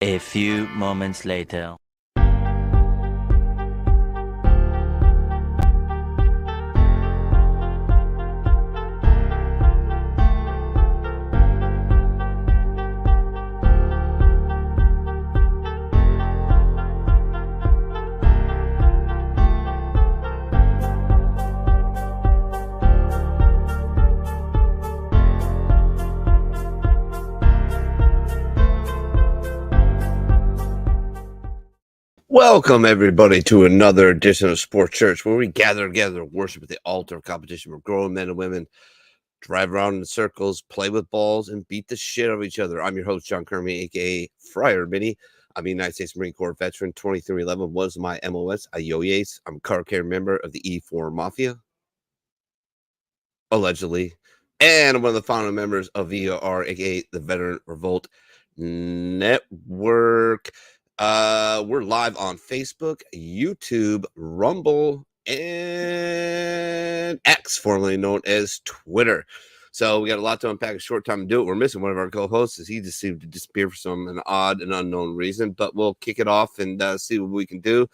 A few moments later. Welcome, everybody, to another edition of Sports Church, where we gather together to worship at the altar of competition. We're grown men and women, drive around in circles, play with balls, and beat the shit out of each other. I'm your host, John Kermy, a.k.a. Friar Mini. I'm a United States Marine Corps veteran. 2311 was my MOS. I'm a car care member of the E4 Mafia, allegedly. And I'm one of the founding members of VRR, a.k.a. the Veteran Revolt Network. We're live on Facebook, YouTube, Rumble, and X, formerly known as Twitter. So we got a lot to unpack, a short time to do it. We're missing one of our co-hosts as he just seemed to disappear for an odd and unknown reason, but we'll kick it off and see what we can do.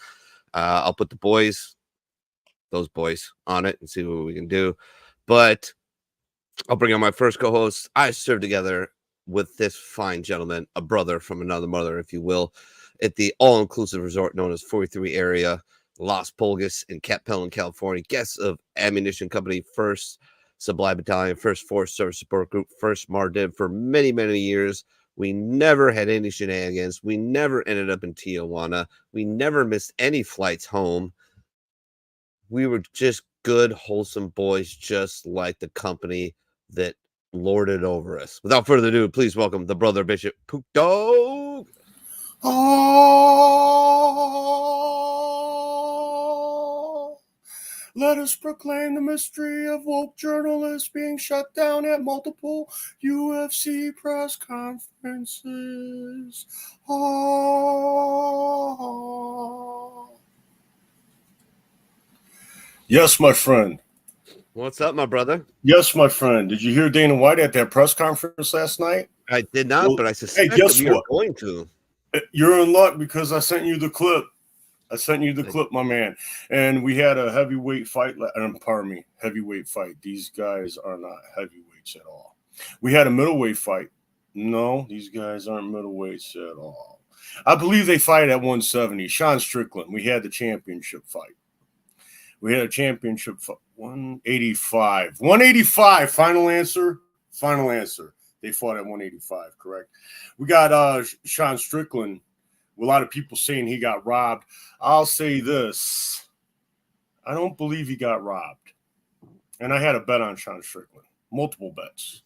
I'll put those boys on it and see what we can do. But I'll bring on my first co-host. I served together with this fine gentleman, a brother from another mother, if you will, at the all-inclusive resort known as 43 area. Las Pulgas in Capellan, California. Guests of Ammunition Company, 1st Supply Battalion, 1st Force Service Support Group, 1st MARDIV for many, many years. We never had any shenanigans. We never ended up in Tijuana. We never missed any flights home. We were just good, wholesome boys, just like the company that lorded over us. Without further ado, please welcome the brother Bishop Pook Dawg. Oh, let us proclaim the mystery of woke journalists being shut down at multiple UFC press conferences. Oh. Yes, my friend. What's up, my brother? Yes, my friend. Did you hear Dana White at that press conference last night? I did not, but I suspect guess that we are what? going to. You're in luck because I sent you the clip. My man. And we had a heavyweight fight. Heavyweight fight. These guys are not heavyweights at all. We had a middleweight fight. No, these guys aren't middleweights at all. I believe they fight at 170. Sean Strickland. We had the championship fight. 185. 185. Final answer. They fought at 185, correct? We got Sean Strickland. A lot of people saying he got robbed. I'll say this. I don't believe he got robbed. And I had a bet on Sean Strickland. Multiple bets.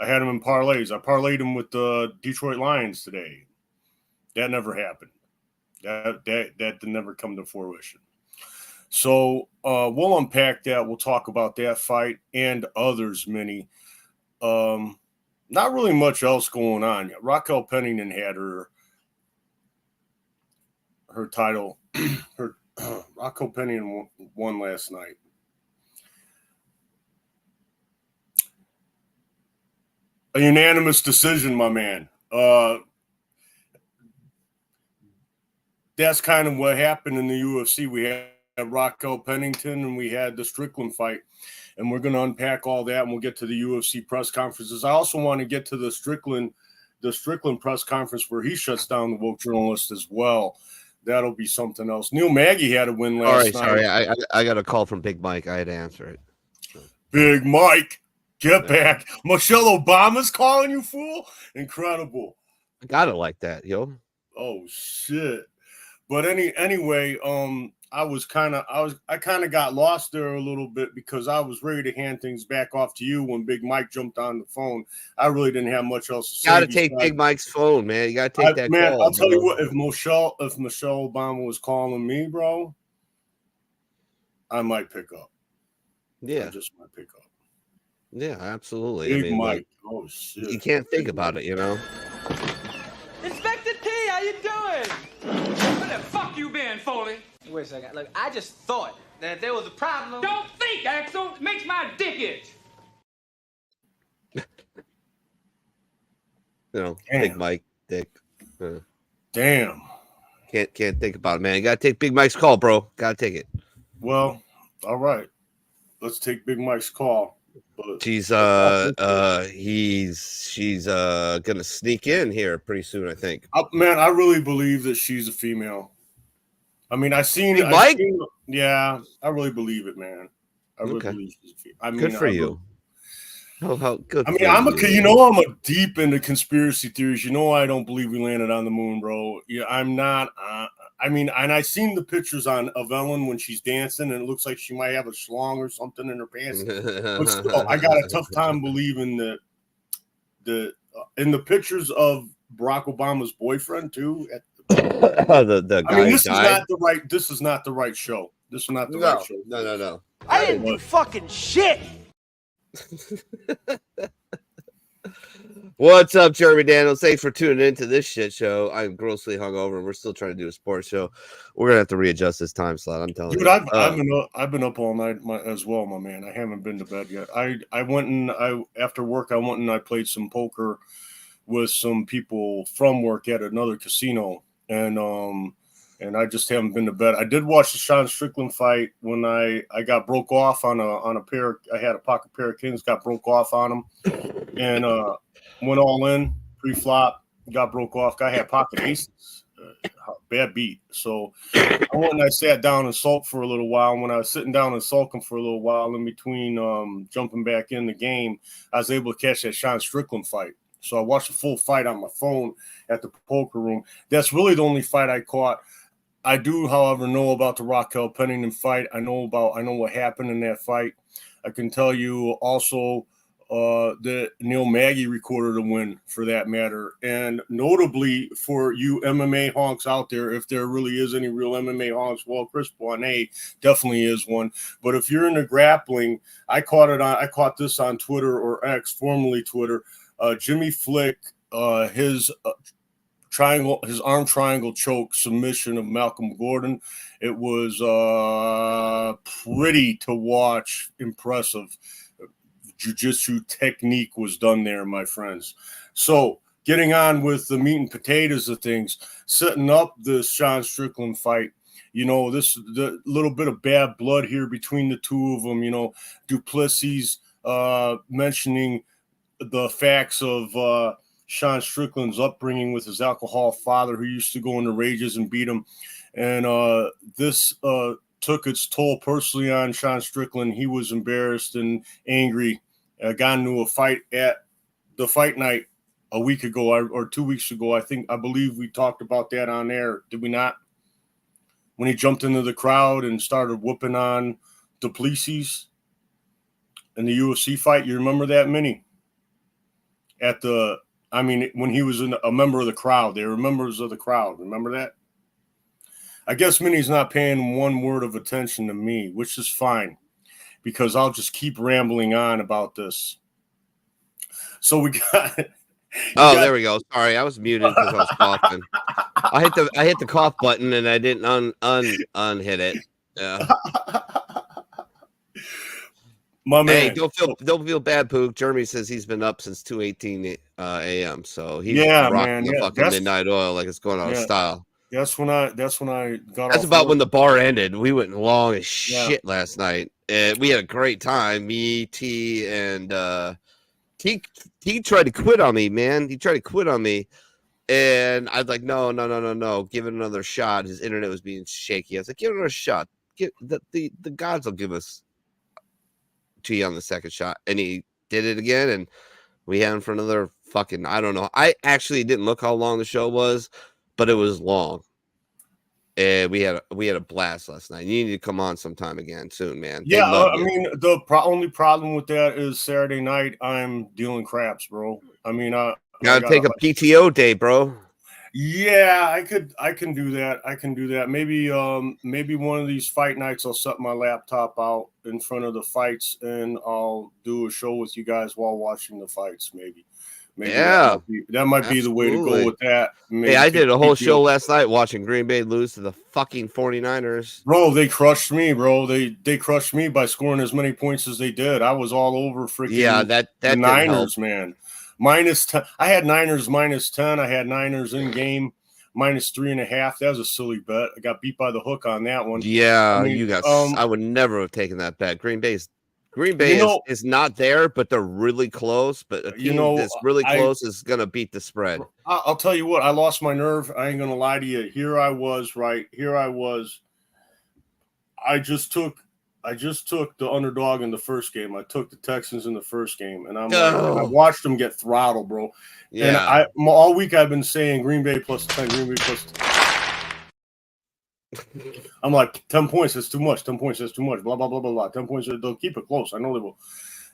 I had him in parlays. I parlayed him with the Detroit Lions today. That never happened. That did never come to fruition. So we'll unpack that. We'll talk about that fight and others, Mini. Not really much else going on. Raquel Pennington had her title. Raquel Pennington won last night. A unanimous decision, my man. That's kind of what happened in the UFC. We had Raquel Pennington and we had the Strickland fight. And we're going to unpack all that and we'll get to the UFC press conferences. I also want to get to the Strickland press conference where he shuts down the woke journalist as well. That'll be something else. Neil Maggie had a win last night. Sorry. I got a call from Big Mike. I had to answer it. Big Mike, get back. Michelle Obama's calling you, fool. Incredible. I got it like that, yo. Oh, shit. But anyway, I kind of got lost there a little bit because I was ready to hand things back off to you when Big Mike jumped on the phone. I really didn't have much else to say. You got to take Big Mike's phone, man. You got to take that man, call. I'll tell you what, if Michelle Obama was calling me, bro, I might pick up. Yeah. I just might pick up. Yeah, absolutely. Big Mike. Oh, shit. You can't think about it, you know? Inspector T, how you doing? Where the fuck you been, Foley? Wait a second. Look, I just thought that if there was a problem. Don't think, Axel. It makes my dick itch. You know, Damn. Big Mike, Dick. Damn. Can't think about it, man. You got to take Big Mike's call, bro. Got to take it. Well, all right. Let's take Big Mike's call. But She's gonna sneak in here pretty soon, I think. man, I really believe that she's a female. I mean, Mike? Yeah, I really believe it, man. I really believe she's a female. I mean, Good for you. How good. I mean, I'm a deep into conspiracy theories. You know, I don't believe we landed on the moon, bro. Yeah, I'm not. I mean, and I seen the pictures of Ellen when she's dancing, and it looks like she might have a schlong or something in her pants. But still, I got a tough time believing that in the pictures of Barack Obama's boyfriend too. the guy. I mean, this died. This is not the right show. This is not the right show. No. I didn't do fucking shit. What's up, Jeremy Daniels? Thanks for tuning into this shit show. I'm grossly hungover, and we're still trying to do a sports show. We're gonna have to readjust this time slot. I'm telling you. Dude, I've been up all night as well, my man. I haven't been to bed yet. I went and after work I went and I played some poker with some people from work at another casino, and I just haven't been to bed. I did watch the Sean Strickland fight when I got broke off on a pair. I had a pocket pair of kings, got broke off on them, and went all in pre-flop, got broke off. Guy had pocket aces. bad beat. So I went and I sat down and sulked for a little while. And when I was sitting down and sulking for a little while in between jumping back in the game, I was able to catch that Sean Strickland fight. So I watched the full fight on my phone at the poker room. That's really the only fight I caught. I do, however, know about the Raquel Pennington fight. I know what happened in that fight. I can tell you also that Neil Magny recorded a win for that matter. And notably for you MMA honks out there, if there really is any real MMA honks, well, Chris Bonet definitely is one. But if you're into grappling, I caught this on Twitter, or X, formerly Twitter. Jimmy Flick, his arm triangle choke submission of Malcolm Gordon. It was pretty to watch, impressive. Jiu-jitsu technique was done there, my friends. So getting on with the meat and potatoes of things, setting up this Sean Strickland fight, the little bit of bad blood here between the two of them, Duplessis mentioning the facts of Sean Strickland's upbringing with his alcohol father who used to go into rages and beat him. And this took its toll personally on Sean Strickland. He was embarrassed and angry. Got into a fight at the fight night a week ago or 2 weeks ago. I believe we talked about that on air. Did we not? When he jumped into the crowd and started whooping on Duplessis in the UFC fight. You remember that, Mini? When he was a member of the crowd. They were members of the crowd. Remember that? I guess Minnie's not paying one word of attention to me, which is fine, because I'll just keep rambling on about this. So we got. There we go. Sorry, I was muted because I was coughing. I hit the cough button and I didn't unhit it. Yeah. My man. Hey, don't feel bad, Pook. Jeremy says he's been up since 2:18 a.m. So he's rocking the fucking midnight oil like it's going out of style. That's when I got That's off about work. when the bar ended. We went long as shit last night. We had a great time. Me, T, and T tried to quit on me, man. He tried to quit on me. And I was like, no. Give it another shot. His internet was being shaky. I was like, give it another shot. The gods will give us T on the second shot. And he did it again. And we had him for another fucking, I don't know. I actually didn't look how long the show was, but it was long. And we had a blast last night. You need to come on sometime again soon, man. Yeah, the only problem with that is Saturday night I'm dealing craps, bro. Gotta take a PTO day, bro. Yeah, I can do that. Maybe one of these fight nights I'll set my laptop out in front of the fights and I'll do a show with you guys while watching the fights. Maybe that might be the way to go with that. Maybe I did a whole show last night watching Green Bay lose to the fucking 49ers. Bro, they crushed me, bro. They crushed me by scoring as many points as they did. I was all over freaking the Niners, man. -10. I had Niners -10. I had Niners in game -3.5. That was a silly bet. I got beat by the hook on that one. Yeah, you got. I would never have taken that bet. Green Bay is not there, but they're really close. But a team that's really close is gonna beat the spread. I'll tell you what. I lost my nerve. I ain't gonna lie to you. Here I was. I just took the underdog in the first game. I took the Texans in the first game, and and I watched them get throttled, bro. Yeah. And all week I've been saying Green Bay +10, Green Bay +10. I'm like, 10 points is too much. 10 points is too much. Blah blah blah blah blah. 10 points, they'll keep it close. I know they will.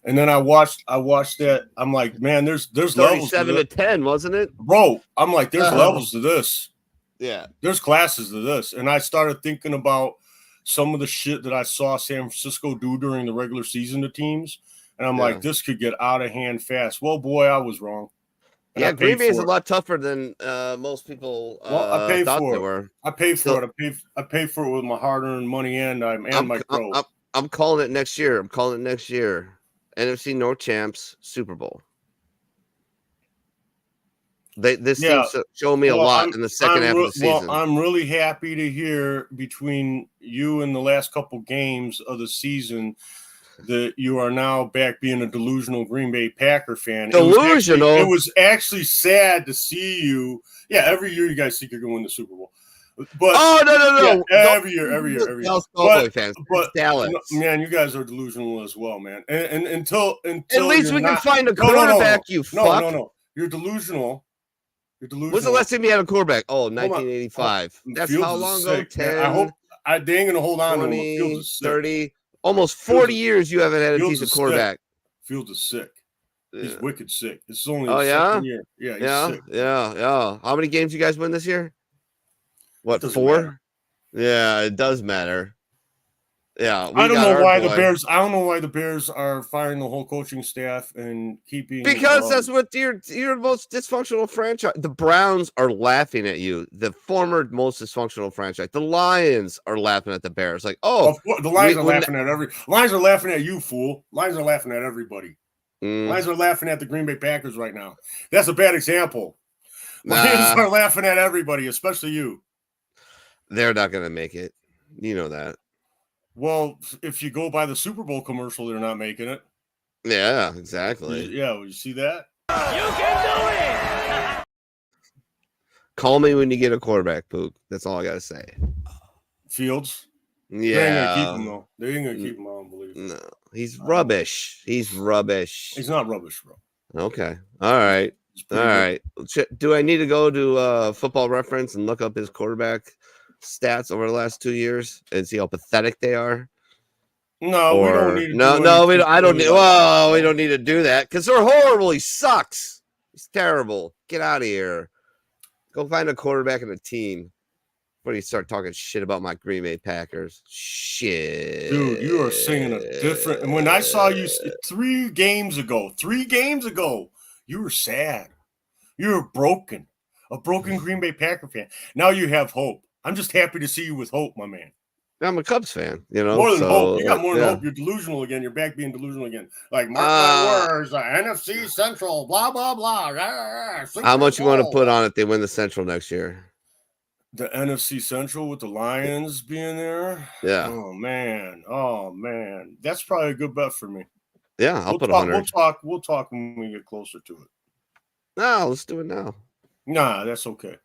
And then I watched that. I'm like, man, there's levels. 37-10, wasn't it, bro? I'm like, there's levels to this. Yeah, there's classes to this, and I started thinking about some of the shit that I saw San Francisco do during the regular season to teams. And I'm like, this could get out of hand fast. Well, boy, I was wrong. And Green Bay is a lot tougher than most people I paid thought for they it. were. I paid for it. I paid for it with my hard-earned money and my crow. I'm calling it next year. NFC North champs, Super Bowl. This team showed me a lot in the second half of the season. Well, I'm really happy to hear between you and the last couple games of the season that you are now back being a delusional Green Bay Packer fan. Delusional. It was actually sad to see you. Yeah, every year you guys think you're going to win the Super Bowl. But no. yeah, every year. Dallas Cowboy fans. But Dallas. man, you guys are delusional as well, man. And until at least we can find a quarterback. You fuck. No. You're delusional. When's the last time you had a quarterback? Oh, 1985. That's Fields how long ago? 10. I hope they ain't gonna hold on 20, to him. Fields is sick. 30, almost 40 years you haven't had a decent quarterback. Fields is sick. He's wicked sick. It's only his second year. Yeah, he's sick. Yeah. How many games you guys win this year? What, 4? Matter. Yeah, it does matter. Yeah, I don't know why the Bears are firing the whole coaching staff and keeping because that's what your most dysfunctional franchise. The Browns are laughing at you. The former most dysfunctional franchise. The Lions are laughing at the Bears. Like, oh, the Lions are laughing at Lions are laughing at you, fool. Lions are laughing at everybody. Lions are laughing at the Green Bay Packers right now. That's a bad example. Lions are laughing at everybody, especially you. They're not going to make it. You know that. Well, if you go by the Super Bowl commercial, they're not making it. Yeah, exactly. Yeah, you see that? You can do it! Call me when you get a quarterback, Pook. That's all I got to say. Fields? Yeah. They ain't going to keep him, though. They ain't going to keep him, I don't believe. No, he's rubbish. He's rubbish. He's not rubbish, bro. Okay. All right. Do I need to go to Football Reference and look up his quarterback stats over the last 2 years and see how pathetic they are? No, we don't need to I don't need. Well, we don't need to do that because they're horrible. He sucks. He's terrible. Get out of here. Go find a quarterback and a team. Before you start talking shit about my Green Bay Packers. Shit. Dude, you are singing a different. And when I saw you 3 games ago, you were sad. You were broken. A broken Green Bay Packer fan. Now you have hope. I'm just happy to see you with hope, my man. I'm a Cubs fan, you know. More than hope. You got more than hope. You're delusional again. You're back being delusional again. Like, mark my words, NFC Central, blah, blah, blah. How much you want to put on it? They win the Central next year. The NFC Central with the Lions being there? Yeah. Oh, man. That's probably a good bet for me. Yeah, I'll put 100. We'll talk when we get closer to it. No, let's do it now. Nah, that's okay.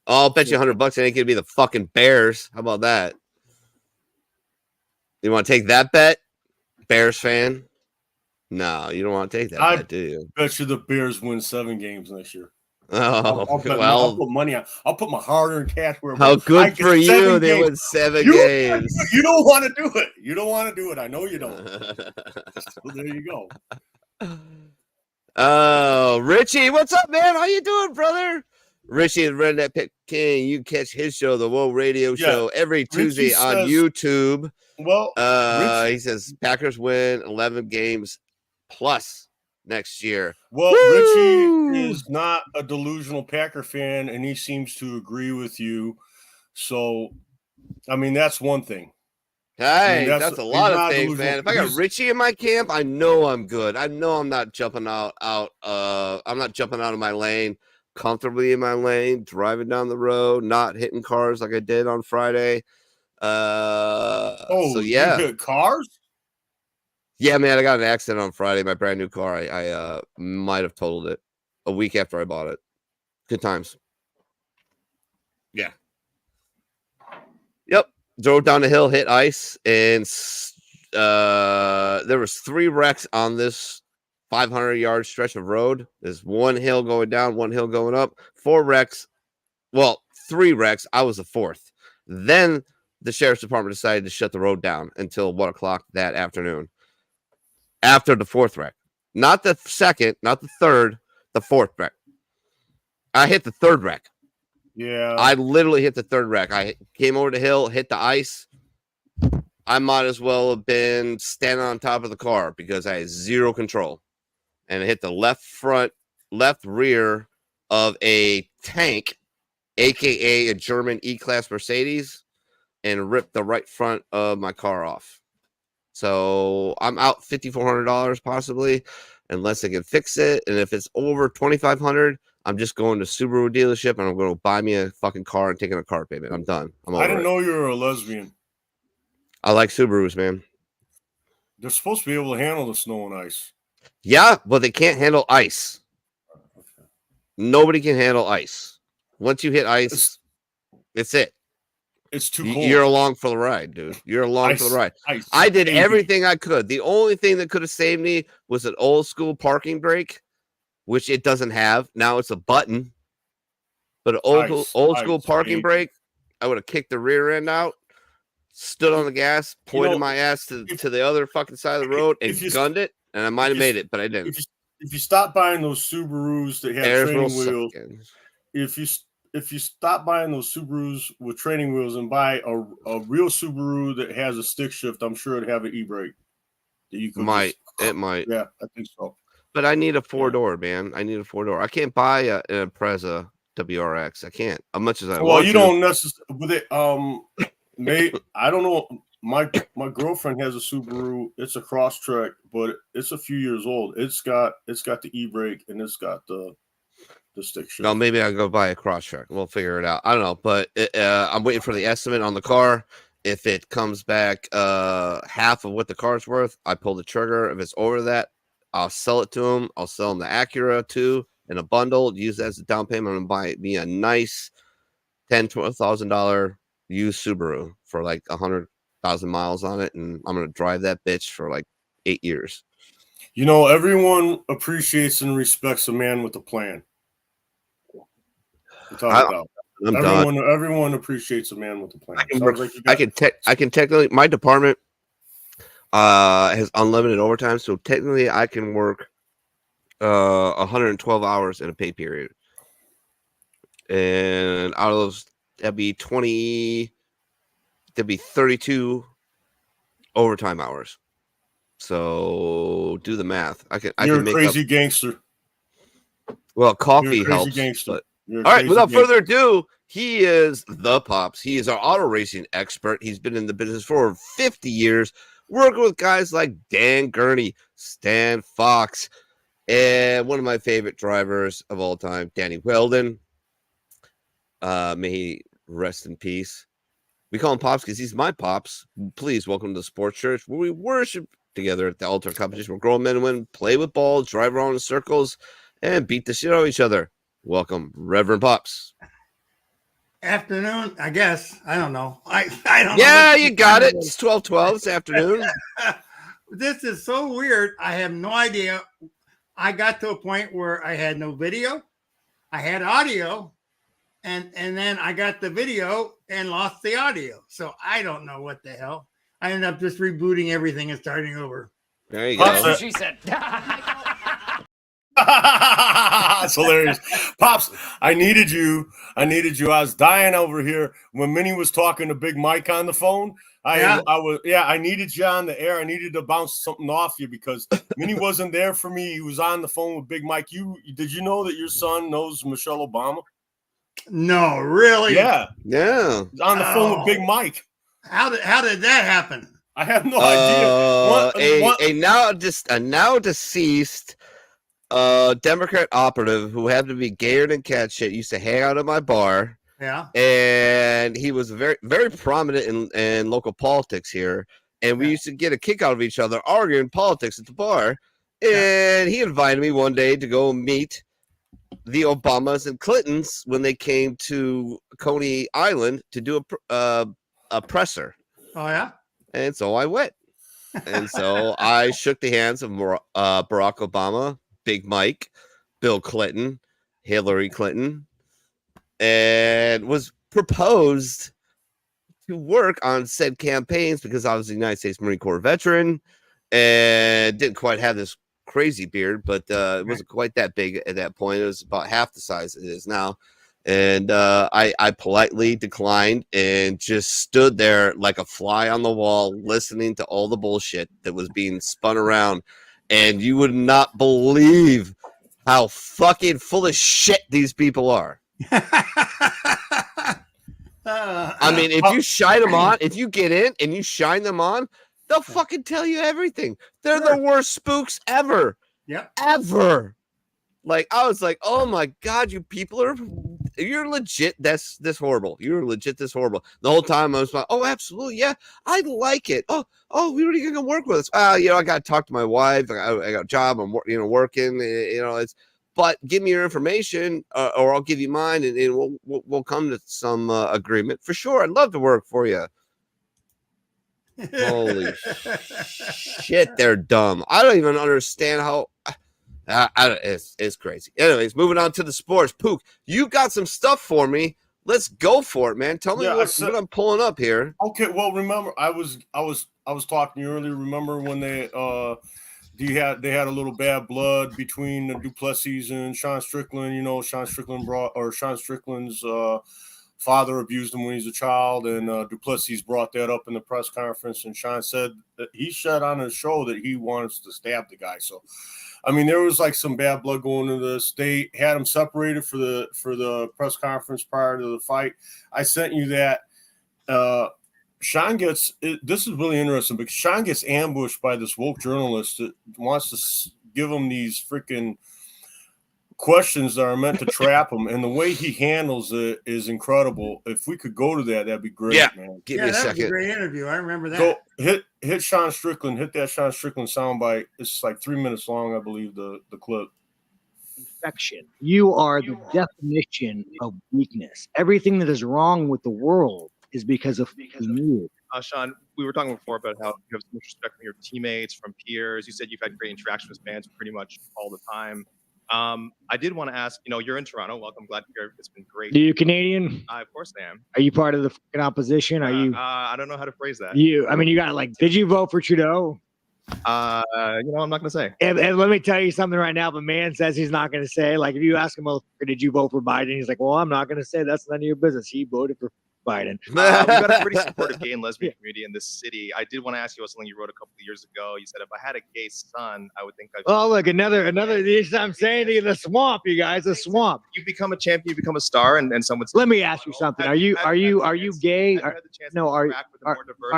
I'll bet you $100 it ain't gonna be the fucking Bears. How about that? You want to take that bet, Bears fan? No, you don't want to take that bet, do you? Bet you the Bears win 7 games next year. Oh, I'll put money on. I'll put my hard-earned cash where. How good for you! They win 7 games. You don't want to do it. You don't want to do it. I know you don't. So there you go. Oh, Richie, what's up, man? How you doing, brother? Richie and Redneck Pit King. You catch his show, the World Radio Show, every Tuesday on YouTube. Well, he says Packers win 11 games plus next year. Well, Richie is not a delusional Packer fan, and he seems to agree with you. So, I mean, that's one thing. Hey, that's a lot of things, man. If I got Richie in my camp, I know I'm good. I know I'm not jumping out. I'm not jumping out of my lane, comfortably in my lane, driving down the road, not hitting cars like I did on Friday. So yeah, you hit cars? Yeah, man, I got an accident on Friday. My brand new car. I might have totaled it a week after I bought it. Good times. Yeah. Yep. Drove down the hill, hit ice, and there was 3 wrecks on this 500-yard stretch of road. There's 1 hill going down, 1 hill going up. 4 wrecks. Well, 3 wrecks. I was the 4th. Then the sheriff's department decided to shut the road down until 1 o'clock that afternoon. After the 4th wreck. Not the 2nd, not the 3rd, the 4th wreck. I hit the 3rd wreck. Yeah. I literally hit the 3rd wreck. I came over the hill, hit the ice. I might as well have been standing on top of the car because I had 0 control. And I hit the left rear of a tank, a.k.a. a German E-Class Mercedes, and ripped the right front of my car off. So I'm out $5,400 possibly, unless they can fix it. And if it's over $2,500, I'm just going to Subaru dealership and I'm going to buy me a fucking car and taking a car payment. I'm done. I didn't know you were a lesbian. I like Subarus, man. They're supposed to be able to handle the snow and ice. Yeah, but they can't handle ice. Nobody can handle ice. Once you hit ice, it's it. It's too cold. You're along for the ride, dude. You're along for the ride. Ice, I did baby. everything I could. The only thing that could have saved me was an old school parking brake, which it doesn't have. Now it's a button. But an old school parking baby. brake, I would have kicked the rear end out, stood on the gas, pointed my ass to the other fucking side of the road, and gunned it, and I might have made it, but I didn't. If you stop buying those Subarus that have training wheels, if you stop buying those Subarus with training wheels and buy a real Subaru that has a stick shift, I'm sure it'd have an e-brake. That you could it might. Yeah, I think so. But I need a 4-door, man. I need a 4-door. I can't buy a Impreza WRX. I can't. As much as I want. Well, you don't necessarily. With it, I don't know. My girlfriend has a Subaru. It's a Crosstrek, but it's a few years old. It's got the e-brake and it's got the stick shift. No, maybe I'll go buy a Crosstrek. We'll figure it out. I don't know, but I'm waiting for the estimate on the car. If it comes back half of what the car's worth, I pull the trigger. If it's over that, I'll sell it to him. I'll sell him the Acura too in a bundle. Use that as a down payment. I'm gonna buy me a nice $10,000-$12,000 used Subaru for like 100,000 miles on it, and I'm gonna drive that bitch for like 8 years. You know, everyone appreciates and respects a man with a plan. Everyone appreciates a man with a plan. I can technically, my department has unlimited overtime, so technically I can work 112 hours in a pay period, and out of those, that'd be 32 overtime hours. So do the math. You're a crazy gangster. Well, coffee helps. But all right, without further ado, he is the Pops. He is our auto racing expert. He's been in the business for 50 years, working with guys like Dan Gurney, Stan Fox, and one of my favorite drivers of all time, Danny Weldon. May he rest in peace. We call him Pops because he's my Pops. Please welcome to the Sports Church, where we worship together at the ultimate competition where grown men and women play with balls, drive around in circles, and beat the shit out of each other. Welcome, Reverend Pops. Afternoon, I guess. I don't know. I don't know. Yeah, you got it. It's 12:12 this afternoon. This is so weird. I have no idea. I got to a point where I had no video. I had audio, and then I got the video and lost the audio. So I don't know what the hell. I ended up just rebooting everything and starting over. There you go. That's what she said. That's hilarious. Pops, I needed you. I was dying over here when Minnie was talking to Big Mike on the phone. I needed you on the air. I needed to bounce something off you because Minnie wasn't there for me. He was on the phone with Big Mike. Did you know that your son knows Michelle Obama? No, really? Yeah. He's on the phone with Big Mike. How did that happen? I have no idea. A now deceased Democrat operative who happened to be gayer than cat shit used to hang out at my bar. Yeah. And he was very, very prominent in local politics here. And we used to get a kick out of each other arguing politics at the bar. And he invited me one day to go meet the Obamas and Clintons when they came to Coney Island to do a presser. Oh, yeah? And so I went. And so I shook the hands of Barack Obama, Big Mike, Bill Clinton, Hillary Clinton, and was proposed to work on said campaigns because I was a United States Marine Corps veteran and didn't quite have this crazy beard, but it wasn't quite that big at that point. It was about half the size it is now. And I politely declined and just stood there like a fly on the wall, listening to all the bullshit that was being spun around. And you would not believe how fucking full of shit these people are. I mean, if you shine them on, if you get in and you shine them on, they'll fucking tell you everything. They're the worst spooks ever. Yeah. Ever. Like, I was like, oh my God, you people you're legit. This horrible. You're legit this horrible. The whole time I was like, oh, absolutely. Yeah, I like it. Oh, we already going to work with us. I got to talk to my wife. I got a job. I'm, working, it's but give me your information, or I'll give you mine, and we'll come to some agreement for sure. I'd love to work for you. Holy shit, they're dumb. I don't even understand how. It's crazy. Anyways, moving on to the sports. Pook, you got some stuff for me. Let's go for it, man. Tell me what I'm pulling up here. Okay, well, remember, I was talking to you earlier. Remember when they had a little bad blood between the Duplessis and Sean Strickland. You know, Sean Strickland's father abused him when he was a child, and Duplessis brought that up in the press conference. And Sean said that he said on his show that he wants to stab the guy. So, I mean, there was like some bad blood going into this. They had him separated for the press conference prior to the fight. I sent you that. Sean gets this is really interesting because Sean gets ambushed by this woke journalist that wants to give him these freaking questions that are meant to trap him, and the way he handles it is incredible. If we could go to that, that'd be great, man. Give me a second. That was a great interview. I remember that. Go hit Sean Strickland. Hit that Sean Strickland soundbite. It's like 3 minutes long, I believe. The clip. Infection. You are the definition of weakness. Everything that is wrong with the world is because of you. Sean, we were talking before about how you have so much respect from your teammates, from peers. You said you've had great interaction with fans pretty much all the time. I did want to ask, you're in Toronto. Welcome. Glad you're here. It's been great. Are you Canadian? Of course I am. Are you part of the fucking opposition? Are you? I don't know how to phrase that. You got did you vote for Trudeau? I'm not going to say. And let me tell you something right now. If a man says he's not going to say, like, if you ask him, did you vote for Biden? He's like, well, I'm not going to say. That's none of your business. He voted for Biden. We've got a pretty supportive gay and lesbian community in this city. I did want to ask you something you wrote a couple of years ago. You said, if I had a gay son, I would think I'd... Oh, look, another. I'm saying to you, the swamp, you guys, the swamp. You become a champion, you become a star, and someone's... Let me ask you something. Are you gay? No, are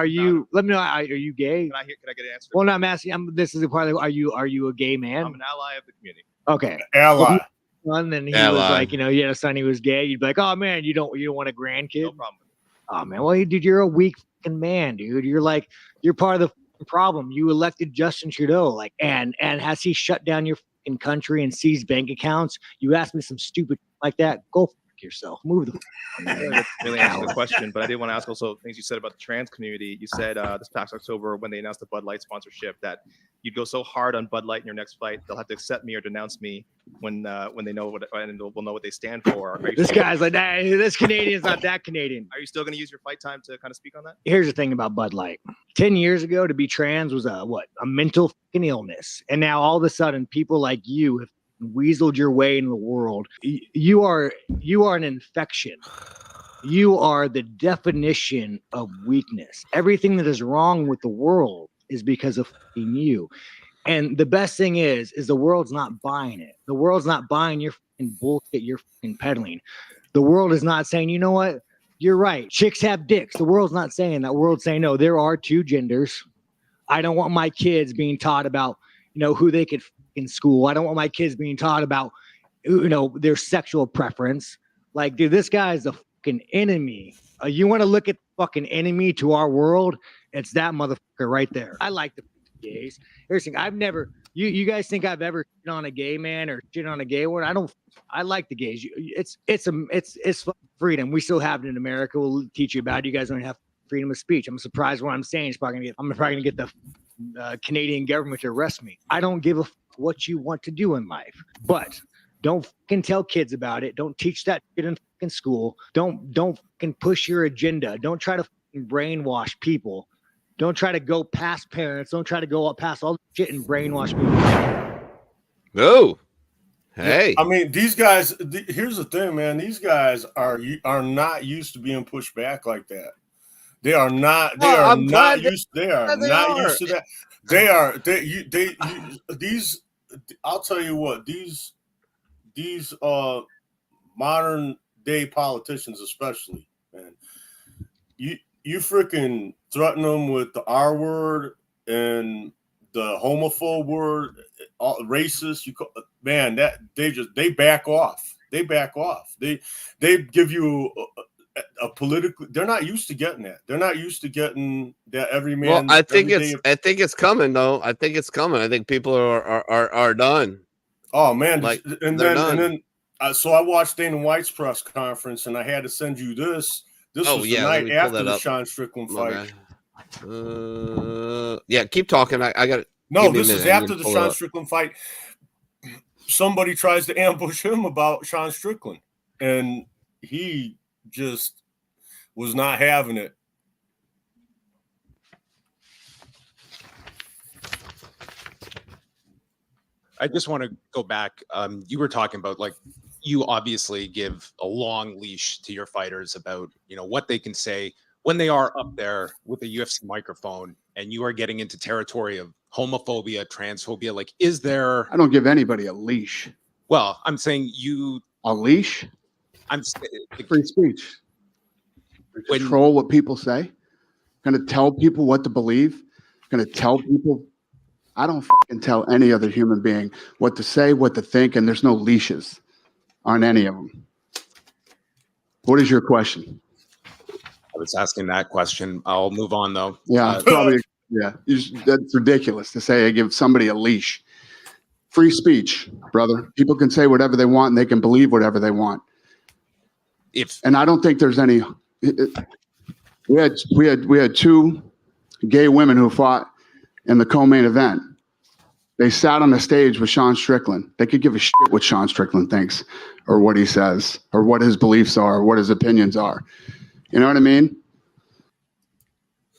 you? Let me know. Are you gay? Can I get an answer? Well, no, I'm asking. This is a part of. Are you a gay man? I'm an ally of the community. Okay. Ally. Son, then he was like, you had a son, he was gay. You'd be like, oh man, you don't want a grandkid? No problem. Oh man, well, dude, you're a weak fucking man, dude. You're part of the problem. You elected Justin Trudeau, and has he shut down your fucking country and seized bank accounts? You asked me some stupid like that. Go fuck yourself. Move the. That really answered the question, but I did want to ask also things you said about the trans community. You said this past October when they announced the Bud Light sponsorship that you'd go so hard on Bud Light in your next fight they'll have to accept me or denounce me when they know what and will know what they stand for. This guy's like, nah, this Canadian's not that Canadian. Are you still going to use your fight time to kind of speak on that? Here's the thing about Bud Light. 10 years ago, to be trans was a mental fucking illness, and now all of a sudden, people like you have weaseled your way in the world. You are an infection. You are the definition of weakness. Everything that is wrong with the world is because of you. And the best thing is the world's not buying it. The world's not buying your fucking bullshit you're fucking peddling. The world is not saying, you know what? You're right. Chicks have dicks. The world's not saying that. The world's saying, no, there are two genders. I don't want my kids being taught about, who they could in school. I don't want my kids being taught about, their sexual preference. Like, dude, this guy is a fucking enemy. You want to look at the fucking enemy to our world? It's that motherfucker right there. I like the gays. Here's the thing. I've never. You guys think I've ever shit on a gay man or shit on a gay one? I don't. I like the gays. It's freedom. We still have it in America. We'll teach you about it. You guys don't have freedom of speech. I'm surprised what I'm saying is probably gonna get the Canadian government to arrest me. I don't give a what you want to do in life, but don't fucking tell kids about it. Don't teach that shit in fucking school. Don't fucking push your agenda. Don't try to fucking brainwash people. Don't try to go past parents. Don't try to go up past all the shit and brainwash people. No. Hey. I mean, these guys, here's the thing, man. These guys are not used to being pushed back like that. They are not used to that. I'll tell you what, these modern day politicians especially, man, you freaking threaten them with the R word and the homophobe word, racist. They back off. They give you a political. They're not used to getting that. They're not used to getting that every man. Well, I think it's coming though. I think it's coming. I think people are done. Oh man, Like, and they're then so I watched Dana White's press conference, and I had to send you this. This was the let night me pull after that the up. Sean Strickland My fight. bad. Yeah, keep talking. I got it. No, this is after the Sean Strickland fight. Somebody tries to ambush him about Sean Strickland, and he just was not having it. I just want to go back. You were talking about, like, you obviously give a long leash to your fighters about, what they can say when they are up there with a UFC microphone, and you are getting into territory of homophobia, transphobia. Like, is there? I don't give anybody a leash. Well, I'm saying a leash. I'm free speech. Control what people say. Going to tell people what to believe. Going to tell people. I don't fucking tell any other human being what to say, what to think, and there's no leashes on any of them. What is your question? I was asking that question. I'll move on though. Yeah, probably. Yeah, that's ridiculous to say I give somebody a leash. Free speech, brother. People can say whatever they want, and they can believe whatever they want. And I don't think there's any. We had two gay women who fought in the co-main event. They sat on the stage with Sean Strickland. They could give a shit what Sean Strickland thinks, or what he says, or what his beliefs are, or what his opinions are. You know what I mean?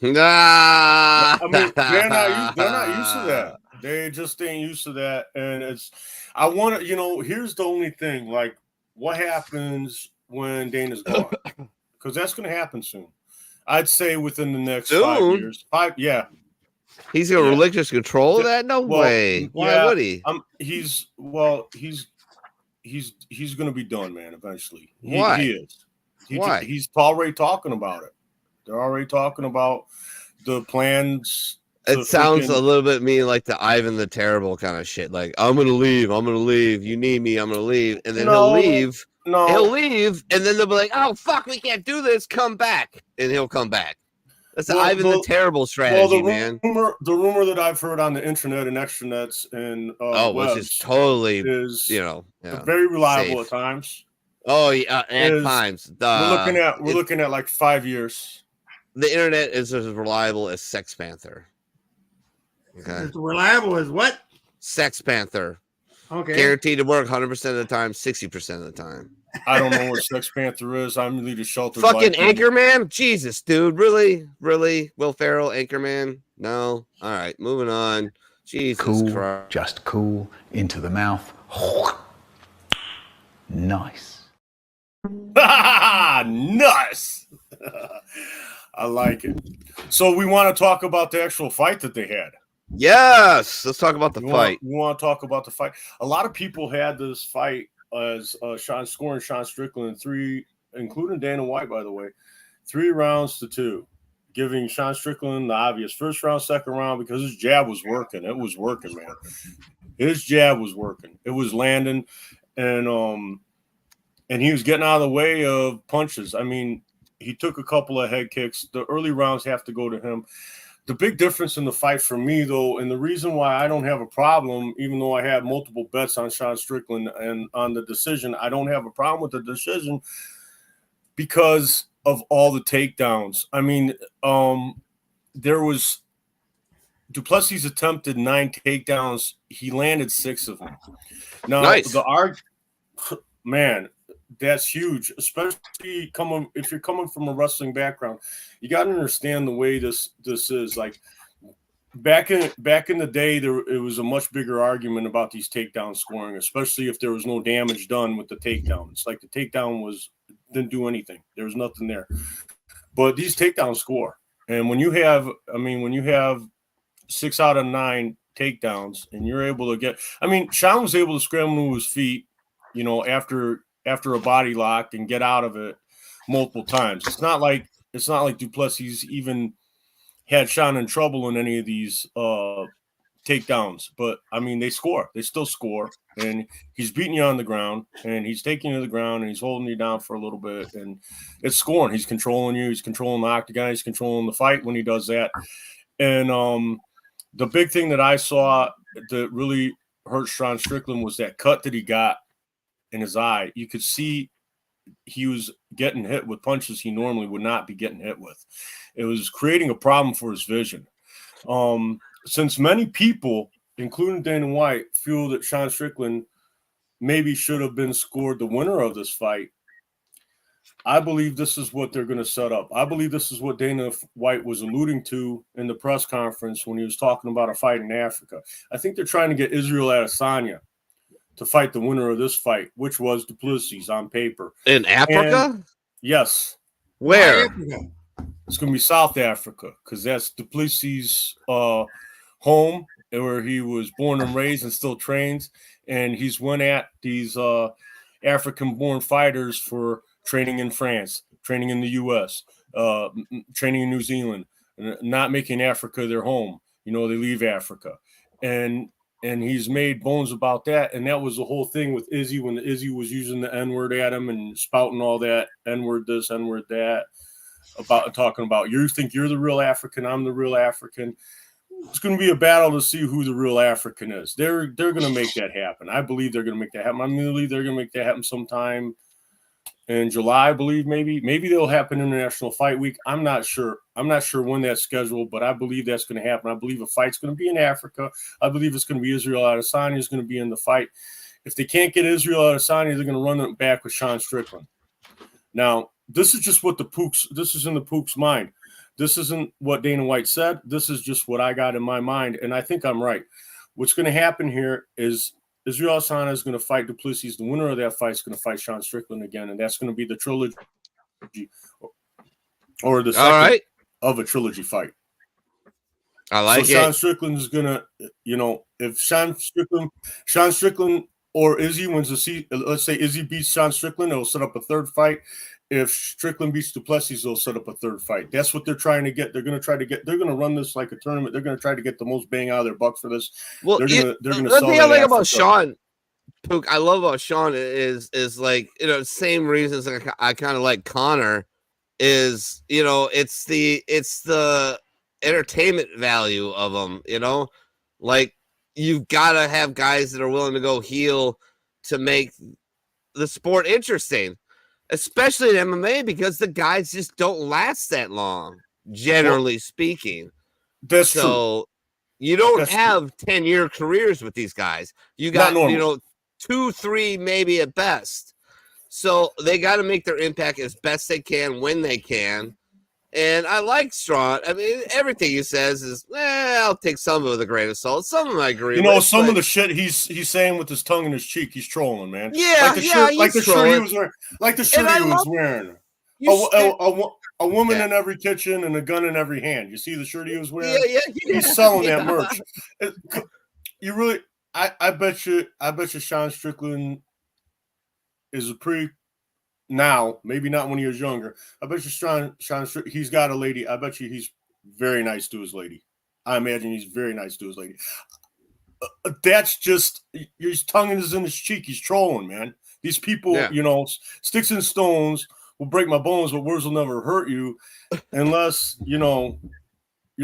I mean, they're not used to that. They just ain't used to that. And here's the only thing, like, what happens when Dana's gone? Because that's going to happen soon. I'd say within the next 5 years. Yeah. He's got religious control of that? No way. Why would he? He's going to be done, man, eventually. Why? He is. Why? He's already talking about it. They're already talking about the plans. It sounds a little bit me like the Ivan the Terrible kind of shit. Like, I'm going to leave. You need me. I'm going to leave. And then he'll leave. No. He'll leave. And then they'll be like, oh, fuck, we can't do this. Come back. And he'll come back. That's the Ivan the Terrible strategy, man. The rumor that I've heard on the internet and extranets and which is totally, very reliable safe at times. Oh yeah, at times. We're looking at like 5 years. The internet is as reliable as Sex Panther. Okay. As reliable as what? Sex Panther. Okay. Guaranteed to work 100% of the time, 60% of the time. I don't know what Sex Panther is. I'm really just sheltered. Fucking Anchorman? Jesus, dude. Really? Will Ferrell, Anchorman? No. All right, moving on. Jesus Christ. Just cool into the mouth. Nice. Nice. I like it. So we want to talk about the actual fight that they had. Yes. Let's talk about the fight. We want to talk about the fight. A lot of people had this fight as Sean Strickland 3, including Dana White, by the way, 3 rounds to 2, giving Sean Strickland the obvious first round, second round, because his jab was working. It was working, man. His jab was working. It was landing, and he was getting out of the way of punches. I mean, he took a couple of head kicks. The early rounds have to go to him. The big difference in the fight for me, though, and the reason why I don't have a problem, even though I had multiple bets on Sean Strickland and on the decision, I don't have a problem with the decision because of all the takedowns. I mean, there was Duplessis attempted 9 takedowns. He landed 6 of them. Now, nice. Man, that's huge, especially if you're coming from a wrestling background. You got to understand the way this is. Like back in the day, it was a much bigger argument about these takedown scoring, especially if there was no damage done with the takedown. It's like the takedown didn't do anything. There was nothing there. But these takedowns score, and when you have 6 out of 9 takedowns, and you're able to get, Sean was able to scramble to his feet, after a body lock and get out of it multiple times. It's not like Duplessis even had Sean in trouble in any of these takedowns. But they score. They still score. And he's beating you on the ground, and he's taking you to the ground, and he's holding you down for a little bit, and it's scoring. He's controlling you. He's controlling the octagon. He's controlling the fight when he does that. And the big thing that I saw that really hurt Sean Strickland was that cut that he got in his eye. You could see he was getting hit with punches he normally would not be getting hit with. It was creating a problem for his vision. Since many people, including Dana White, feel that Sean Strickland maybe should have been scored the winner of this fight, I believe this is what they're going to set up. I believe this is what Dana White was alluding to in the press conference when he was talking about a fight in Africa. I think they're trying to get Israel Adesanya to fight the winner of this fight, which was Duplessis on paper. In Africa? And yes. Where? It's going to be South Africa because that's Duplessis' home, where he was born and raised and still trains. And he's went at these African-born fighters for training in France, training in the U.S., training in New Zealand, not making Africa their home. You know, they leave Africa. And he's made bones about that. And that was the whole thing with Izzy when Izzy was using the N-word at him and spouting all that N-word this, N-word that, about talking about, you think you're the real African, I'm the real African. It's going to be a battle to see who the real African is. They're going to make that happen. I believe they're going to make that happen. I believe they're going to make that happen sometime in July, I believe, maybe they'll happen International Fight Week. I'm not sure. I'm not sure when that's scheduled, but I believe that's going to happen. I believe a fight's going to be in Africa. I believe it's going to be Israel Adesanya is going to be in the fight. If they can't get Israel Adesanya, they're going to run it back with Sean Strickland. Now, this is just what this is in the Pook's mind. This isn't what Dana White said. This is just what I got in my mind, and I think I'm right. What's going to happen here is Israel Adesanya is going to fight Duplessis. The winner of that fight is going to fight Sean Strickland again, and that's going to be the trilogy or the second of a trilogy fight. I like it. Sean Strickland is going to, if Sean Strickland or Izzy wins let's say Izzy beats Sean Strickland, it'll set up a third fight. If Strickland beats Duplessis, they'll set up a third fight. That's what they're trying to get. They're going to run this like a tournament. They're going to try to get the most bang out of their buck for this. Well, they're going to the thing I like about Sean, Pook, I love about Sean is like, same reasons I kind of like Connor is, it's the entertainment value of them, like you've got to have guys that are willing to go heel to make the sport interesting. Especially in MMA, because the guys just don't last that long, generally speaking. That's true. So you don't have 10-year careers with these guys. You got, 2, 3, maybe at best. So they got to make their impact as best they can when they can. And I like Strawn. I mean, everything he says is, I'll take some of it with a grain of salt. Some of them I agree with. Some of the shit he's saying with his tongue in his cheek, he's trolling, man. Yeah, like the shirt he was wearing. Like the shirt he was wearing. A woman in every kitchen and a gun in every hand. You see the shirt he was wearing? Yeah. He's selling that merch. You really, I bet you Sean Strickland is now, maybe not when he was younger. I bet you Sean he's got a lady. I bet you he's very nice to his lady. I imagine he's very nice to his lady. That's just, his tongue is in his cheek. He's trolling, man. These people, sticks and stones will break my bones, but words will never hurt you unless, you're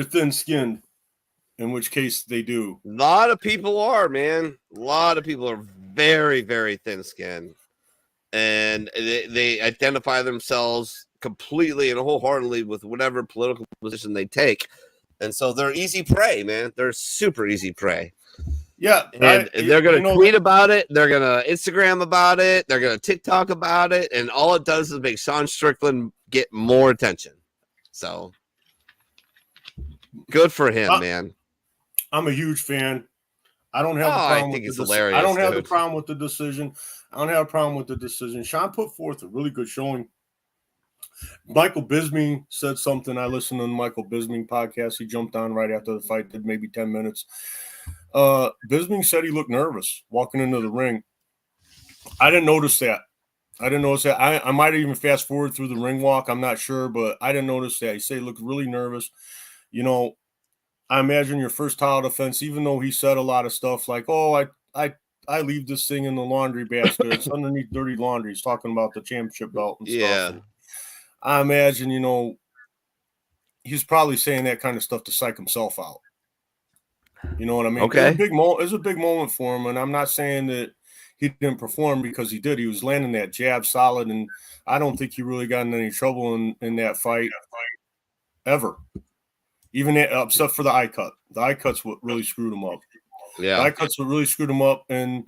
thin-skinned, in which case they do. A lot of people are, man. A lot of people are very, very thin-skinned. And they identify themselves completely and wholeheartedly with whatever political position they take. And so they're easy prey, man. They're super easy prey. Yeah. And they're going to tweet about it. They're going to Instagram about it. They're going to TikTok about it. And all it does is make Sean Strickland get more attention. So good for him, man. I'm a huge fan. I don't have a problem with the decision. I don't have the problem with the decision. Sean put forth a really good showing. Michael Bisping said something. I listened to the Michael Bisping podcast. He jumped on right after the fight, did maybe 10 minutes. Bisping said he looked nervous walking into the ring. I didn't notice that. I might even fast forward through the ring walk. I'm not sure, but I didn't notice that. He said he looked really nervous. I imagine your first title defense, even though he said a lot of stuff like, I leave this thing in the laundry basket. It's underneath dirty laundry. He's talking about the championship belt and stuff. And I imagine, he's probably saying that kind of stuff to psych himself out. You know what I mean? Okay. It's a big moment for him, and I'm not saying that he didn't perform, because he did. He was landing that jab solid, and I don't think he really got in any trouble in that fight ever. Even except for the eye cut. The eye cut's what really screwed him up. Yeah. The eye cuts what really screwed him up, and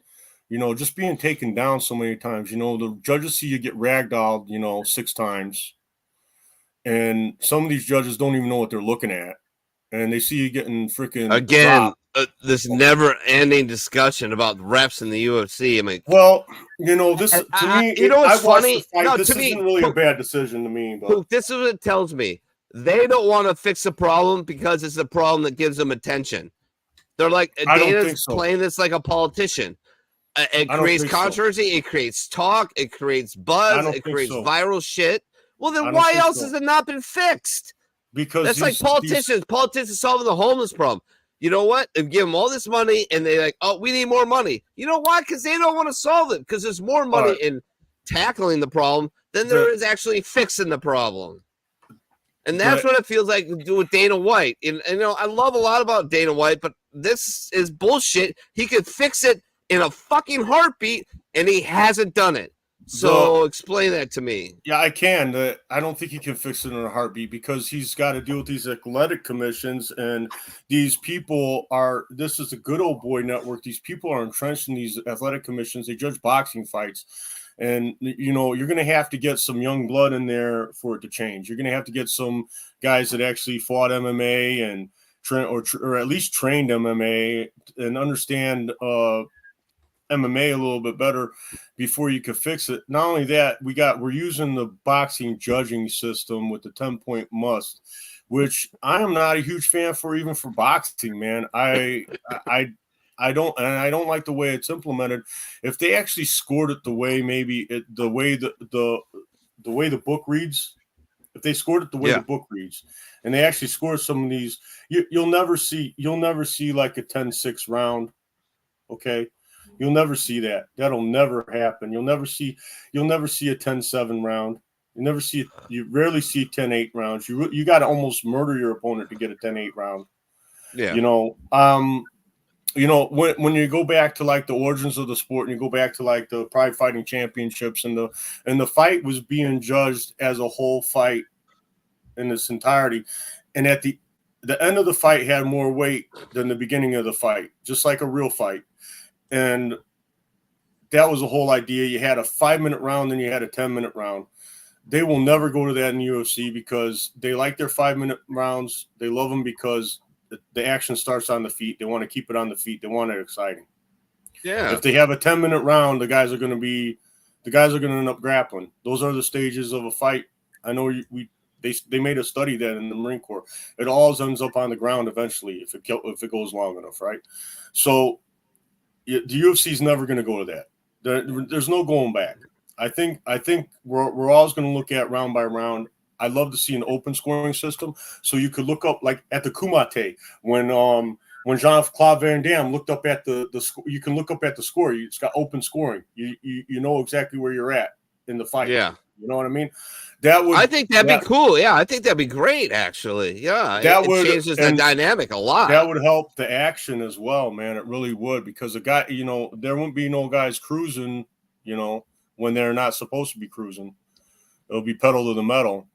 just being taken down so many times. The judges see you get ragdolled, 6 times, and some of these judges don't even know what they're looking at, and they see you getting freaking again. This never-ending discussion about refs in the UFC. I mean, well, this to me, what's funny? No, this to me, isn't really a bad decision to me. But this is what it tells me. They don't want to fix the problem because it's a problem that gives them attention. They're like, Dana's playing this like a politician. It creates controversy. It creates talk. It creates buzz. It creates viral shit. Well, then why else has it not been fixed? Because that's like politicians. Politicians solving the homeless problem. You know what? They give them all this money, and they're like, "Oh, we need more money." You know why? Because they don't want to solve it. Because there's more money in tackling the problem than there is actually fixing the problem. And that's what it feels like to do with Dana White. And I love a lot about Dana White, but this is bullshit. He could fix it in a fucking heartbeat, and he hasn't done it. So explain that to me. Yeah, I can. I don't think he can fix it in a heartbeat, because he's got to deal with these athletic commissions, and these people are. This is a good old boy network. These people are entrenched in these athletic commissions. They judge boxing fights, and you're going to have to get some young blood in there for it to change. You're going to have to get some guys that actually fought MMA and or at least trained MMA and understand MMA a little bit better before you could fix it. Not only that, we're using the boxing judging system with the 10-point must, which I am not a huge fan for, even for boxing, man. I don't like the way it's implemented. If they actually scored it the way the way the book reads, if they scored it the way the book reads, and they actually score some of these, you'll never see like a 10-6 round. Okay. You'll never see that. That'll never happen. You'll never see a 10-7 round. You rarely see 10-8 rounds. You got to almost murder your opponent to get a 10-8 round. Yeah. When you go back to like the origins of the sport, and you go back to like the Pride Fighting Championships, and the fight was being judged as a whole fight in its entirety, and at the end of the fight had more weight than the beginning of the fight, just like a real fight. And that was the whole idea. You had a 5-minute round, then you had a 10-minute round. They will never go to that in the UFC, because they like their 5-minute rounds. They love them because the action starts on the feet. They want to keep it on the feet. They want it exciting. Yeah. If they have a 10-minute round, the guys are going to end up grappling. Those are the stages of a fight. I know they made a study that in the Marine Corps. It all ends up on the ground eventually if it goes long enough, right? So the UFC is never going to go to that. There's no going back. I think we're always going to look at round by round. I'd love to see an open scoring system, so you could look up like at the Kumite when Jean-Claude Van Damme looked up at the score. You can look up at the score. It's got open scoring. You know exactly where you're at in the fight. Yeah. You know what I mean? I think that'd be cool. Yeah, I think that'd be great, actually. Yeah, it changes the dynamic a lot. That would help the action as well, man. It really would, because the guy, there wouldn't be no guys cruising, when they're not supposed to be cruising. It'll be pedal to the metal.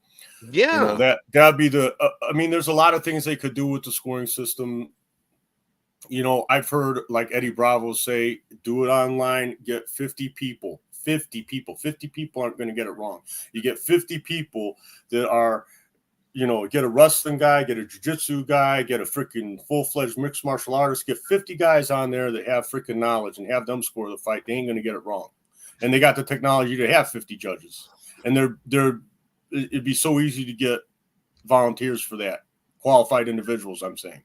Yeah, that'd be the. There's a lot of things they could do with the scoring system. I've heard like Eddie Bravo say, do it online, get 50 people. 50 people aren't going to get it wrong. You get 50 people that are, get a wrestling guy, get a jiu-jitsu guy, get a freaking full-fledged mixed martial artist, get 50 guys on there that have freaking knowledge and have them score the fight. They ain't going to get it wrong. And they got the technology to have 50 judges. And it'd be so easy to get volunteers for that, qualified individuals, I'm saying.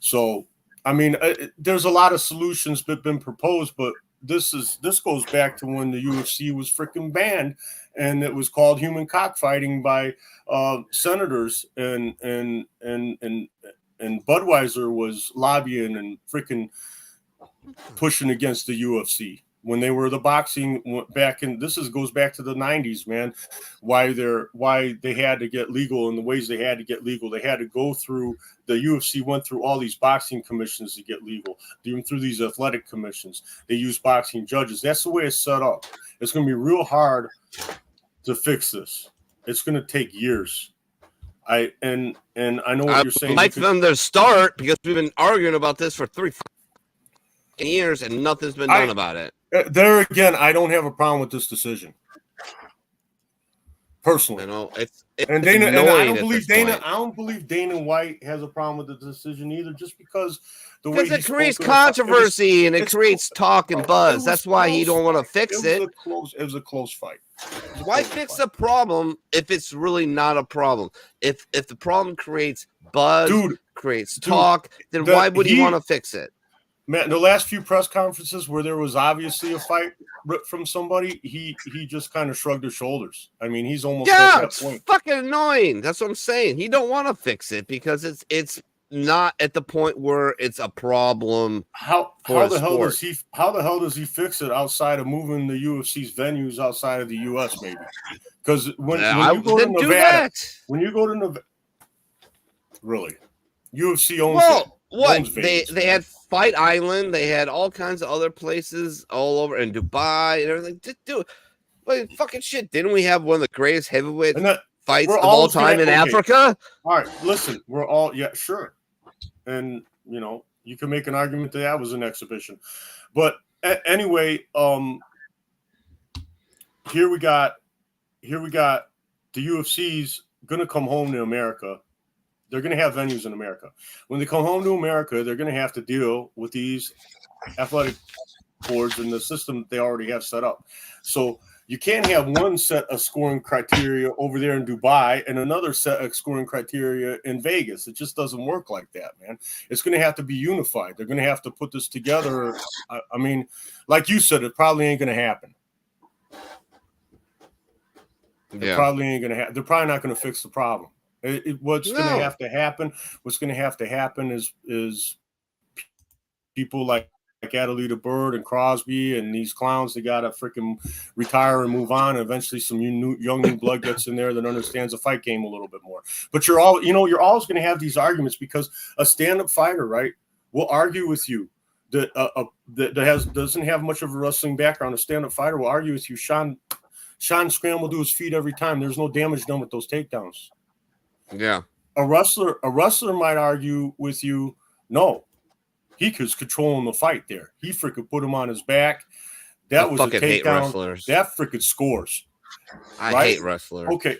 So, there's a lot of solutions that have been proposed, but this goes back to when the UFC was freaking banned, and it was called human cockfighting by senators, and Budweiser was lobbying and freaking pushing against the UFC. when they were the boxing back in, goes back to the 90s, man. Why they had to get legal in the ways they had to get legal. They had to go through, the UFC went through all these boxing commissions to get legal, even through these athletic commissions. They use boxing judges. That's the way it's set up. It's going to be real hard to fix this. It's going to take years. I know what you're saying. I'd like them to start, because we've been arguing about this for 3 years and nothing's been done about it. There again, I don't have a problem with this decision. Personally, you know, it's and Dana, and I don't believe Dana. Point. I don't believe Dana White has a problem with the decision either, just because the way it creates controversy and it creates talk and buzz. That's why he don't want to fix it. It was a close fight. Why fix a problem if it's really not a problem? If the problem creates buzz, creates talk, then why would he want to fix it? Man, the last few press conferences where there was obviously a fight ripped from somebody, he just kind of shrugged his shoulders. I mean, he's almost at that point. Fucking annoying. That's what I'm saying. He don't want to fix it because it's not at the point where it's a problem. How the hell does he fix it outside of moving the UFC's venues outside of the US, maybe? Because when you go to Nevada, really, UFC owns it. What they had Fight Island, they had all kinds of other places all over in Dubai and everything. Dude, fucking shit! Didn't we have one of the greatest heavyweight fights of all time in Africa? All right, listen, we're all sure, and you know you can make an argument that was an exhibition, but anyway, here we got the UFC's gonna come home to America. They're going to have venues in America. When they come home to America, they're going to have to deal with these athletic boards and the system that they already have set up. So you can't have one set of scoring criteria over there in Dubai and another set of scoring criteria in Vegas. It just doesn't work like that, man. It's going to have to be unified. They're going to have to put this together. I mean, like you said, it probably ain't going to happen. They're probably not going to fix the problem. What's going to have to happen? What's going to have to happen is people like Adelita Bird and Crosby and these clowns. They got to freaking retire and move on. And eventually, some young new blood gets in there that understands the fight game a little bit more. But you're always going to have these arguments because a stand-up fighter, right, will argue with you that doesn't have much of a wrestling background. A stand-up fighter will argue with you. Sean scrambled to his feet every time. There's no damage done with those takedowns. Yeah, a wrestler might argue with you. No, he was controlling the fight there. He freaking put him on his back. That was a takedown. That freaking scores. I hate wrestlers. Okay.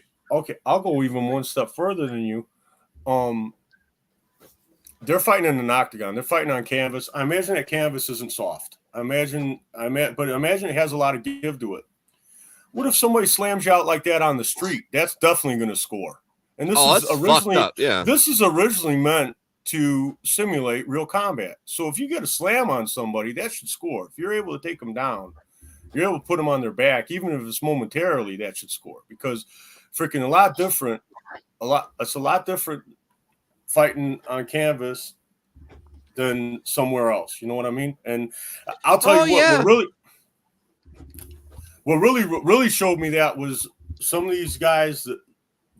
I'll go even one step further than you. They're fighting in an octagon. They're fighting on canvas. I imagine that canvas isn't soft. But imagine it has a lot of give to it. What if somebody slams you out like that on the street? That's definitely going to score. And this is originally meant to simulate real combat. So if you get a slam on somebody, that should score. If you're able to take them down, you're able to put them on their back, even if it's momentarily, that should score. Because freaking it's a lot different fighting on canvas than somewhere else. You know what I mean? And I'll tell you what really showed me that was some of these guys that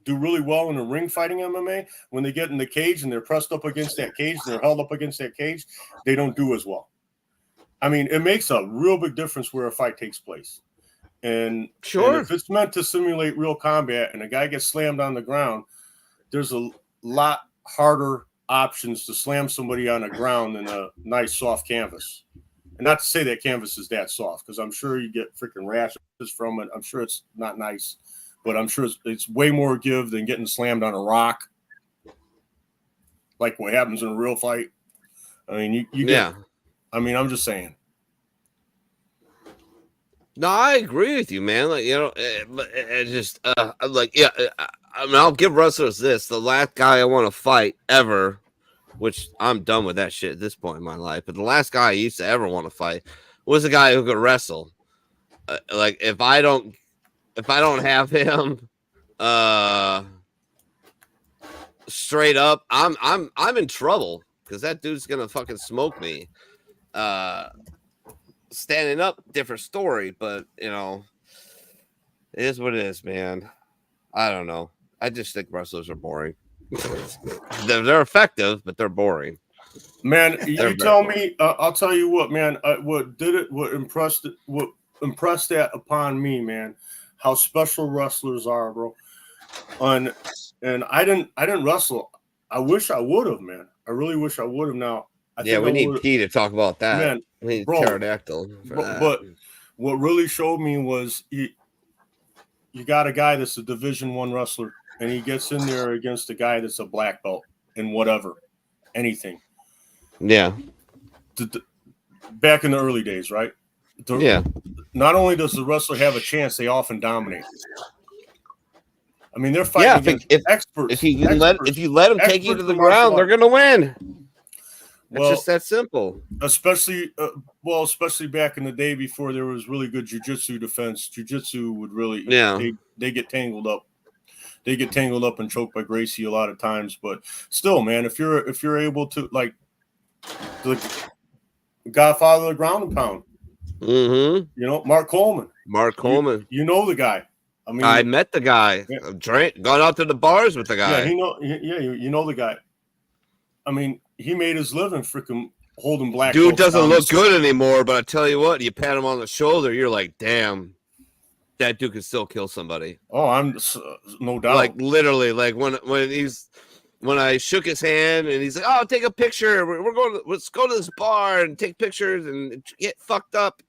do really well in the ring fighting MMA, when they get in the cage and they're pressed up against that cage, they're held up against that cage, they don't do as well. I mean, it makes a real big difference where a fight takes place. And if it's meant to simulate real combat and a guy gets slammed on the ground, there's a lot harder options to slam somebody on the ground than a nice soft canvas. And not to say that canvas is that soft, because I'm sure you get freaking rashes from it. I'm sure it's not nice. But I'm sure it's way more give than getting slammed on a rock, like what happens in a real fight. I mean, I'm just saying. No, I agree with you, man. Like, you know, I'll give wrestlers this. The last guy I want to fight ever, which I'm done with that shit at this point in my life, but the last guy I used to ever want to fight was a guy who could wrestle. Like, if I don't have him straight up, I'm in trouble because that dude's gonna fucking smoke me. standing up, different story. But it is what it is, man. I don't know. I just think wrestlers are boring. They're effective, but they're boring. Man, you tell me. I'll tell you what, man. What impressed that upon me, man, how special wrestlers are, bro. And I didn't wrestle. I wish I would have, man. I really wish I would have. Now, we need P to talk about that. Man, we need bro, pterodactyl. But what really showed me was you got a guy that's a Division I wrestler, and he gets in there against a guy that's a black belt in whatever, anything. Yeah. Back in the early days, right? Not only does the wrestler have a chance, they often dominate. I mean, they're fighting against experts. If you let them take you to the ground, they're going to win. It's just that simple. Especially back in the day before there was really good jiu-jitsu defense. Jiu-jitsu would really, they get tangled up. They get tangled up and choked by Gracie a lot of times. But still, man, if you're able to, like, the Godfather of the ground and pound, Mark Coleman. You know the guy. I mean, I met the guy. Gone out to the bars with the guy. You know the guy. I mean, he made his living freaking holding black. Dude doesn't look good anymore, but I tell you what, you pat him on the shoulder, you're like, damn, that dude can still kill somebody. Oh, I'm no doubt. Like literally, like when I shook his hand and he's like, "Oh, take a picture. Let's go to this bar and take pictures and get fucked up."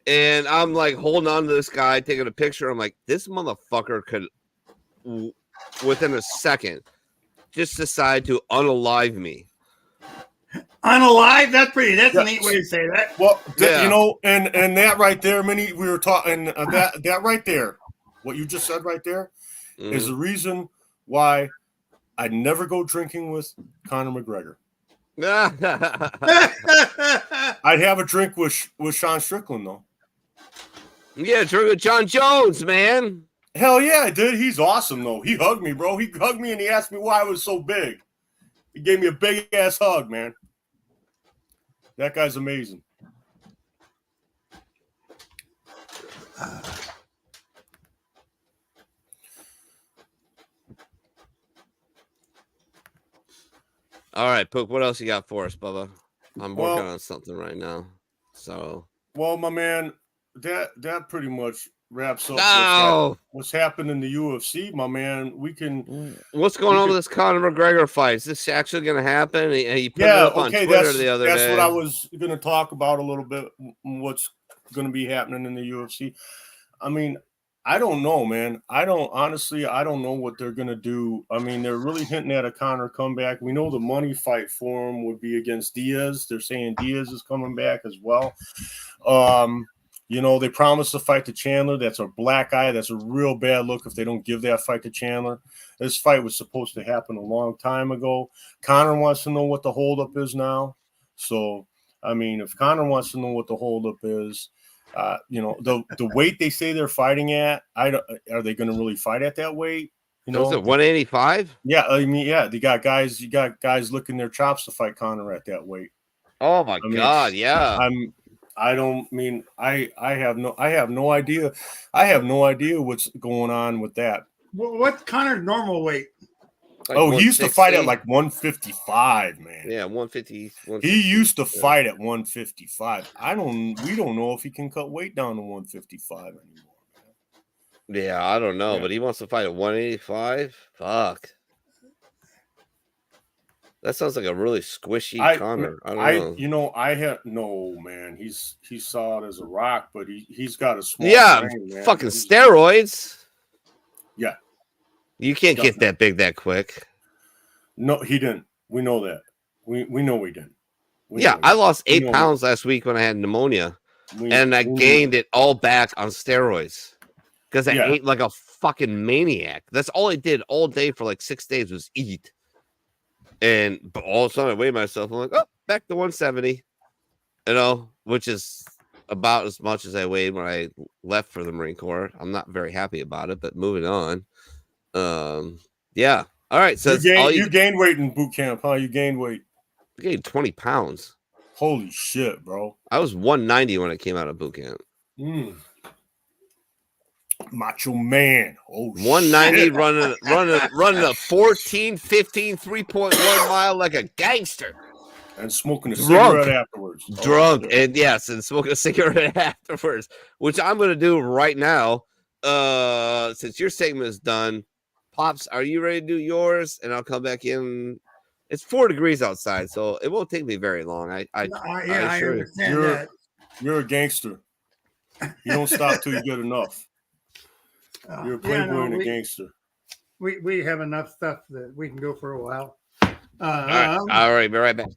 And I'm like holding on to this guy, taking a picture. I'm like, this motherfucker could, within a second, just decide to unalive me. Unalive? That's a neat way to say that. Well, and that right there, Mini, we were talking, that right there, what you just said right there, is the reason why I'd never go drinking with Conor McGregor. I'd have a drink with Sean Strickland, though. Yeah, drink with John Jones, man. Hell yeah, I did. He's awesome, though. He hugged me, bro. He hugged me and he asked me why I was so big. He gave me a big-ass hug, man. That guy's amazing. All right, Pook, what else you got for us, Bubba? I'm working on something right now. So, well, my man, that pretty much wraps up what's happened in the UFC, my man. What's going on with this Conor McGregor fight? Is this actually going to happen? He put it up on Twitter the other day. That's what I was going to talk about a little bit. What's going to be happening in the UFC? I mean, I don't know, man. I don't know what they're going to do. I mean, they're really hinting at a Conor comeback. We know the money fight for him would be against Diaz. They're saying Diaz is coming back as well. They promised to fight to Chandler. That's a black eye. That's a real bad look if they don't give that fight to Chandler. This fight was supposed to happen a long time ago. Conor wants to know what the holdup is now. So, I mean, if Conor wants to know what the holdup is, the weight they say they're fighting at, are they going to really fight at that weight? Is it 185? Yeah, I mean, you got guys licking their chops to fight Conor at that weight. Oh my God, yeah. I have no idea. I have no idea what's going on with that. What's Conor's normal weight? Like he used to fight at like 155, man. Yeah, 150. He used to fight at 155. We don't know if he can cut weight down to 155 anymore, man. Yeah, I don't know, but he wants to fight at 185. Fuck. That sounds like a really squishy Conor. I don't know. No, man. He's solid as a rock, but he's got a small frame, man. Fucking steroids. Yeah. You can't get that big that quick. No, he didn't. We know that. We know he didn't. I lost 8 pounds last week when I had pneumonia, and I gained it all back on steroids because I ate like a fucking maniac. That's all I did all day for like 6 days was eat. And all of a sudden I weighed myself. I'm like, oh, back to 170, which is about as much as I weighed when I left for the Marine Corps. I'm not very happy about it, but moving on. Yeah. All right. So you gained weight in boot camp, huh? You gained weight. I gained 20 pounds. Holy shit, bro. I was 190 when I came out of boot camp. Macho man. Oh, 190 shit. running a 14, 15, 3.1 mile like a gangster. And smoking a Drunk. cigarette afterwards. Drunk. And yes, and smoking a cigarette afterwards, which I'm going to do right now. Since your segment is done, Pops, are you ready to do yours? And I'll come back in. It's 4 degrees outside, so it won't take me very long. I understand that. You're a gangster. You don't stop till you get enough. You're a playboy and a gangster. We have enough stuff that we can go for a while. All right, be right back.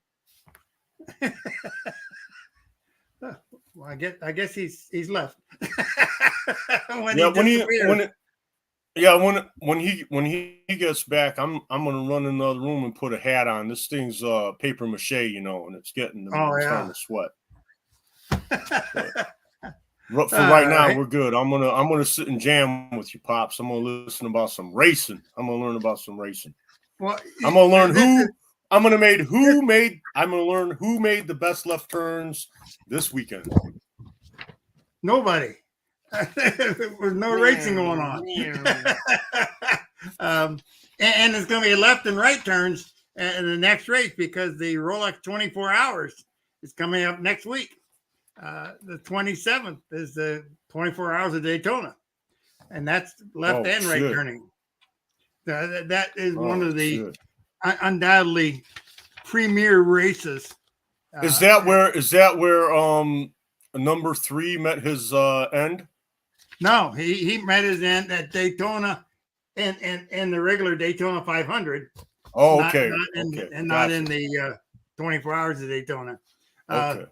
Well, I guess he's left. When he gets back, I'm gonna run in the other room and put a hat on. This thing's paper mache, and it's getting starting to sweat. For right now, we're good. I'm gonna sit and jam with you, Pops. I'm gonna listen about some racing. I'm gonna learn about some racing. Well, I'm gonna learn I'm gonna learn who made the best left turns this weekend. Nobody. There's no racing going on. And it's going to be left and right turns in the next race because the Rolex 24 Hours is coming up next week. The 27th is the 24 Hours of Daytona, and that's left and right turning. That is one of the undoubtedly premier races. Is that where number 3 met his end? No, he met his end at Daytona and the regular Daytona 500. Oh, okay. Not in the 24 Hours of Daytona. Okay.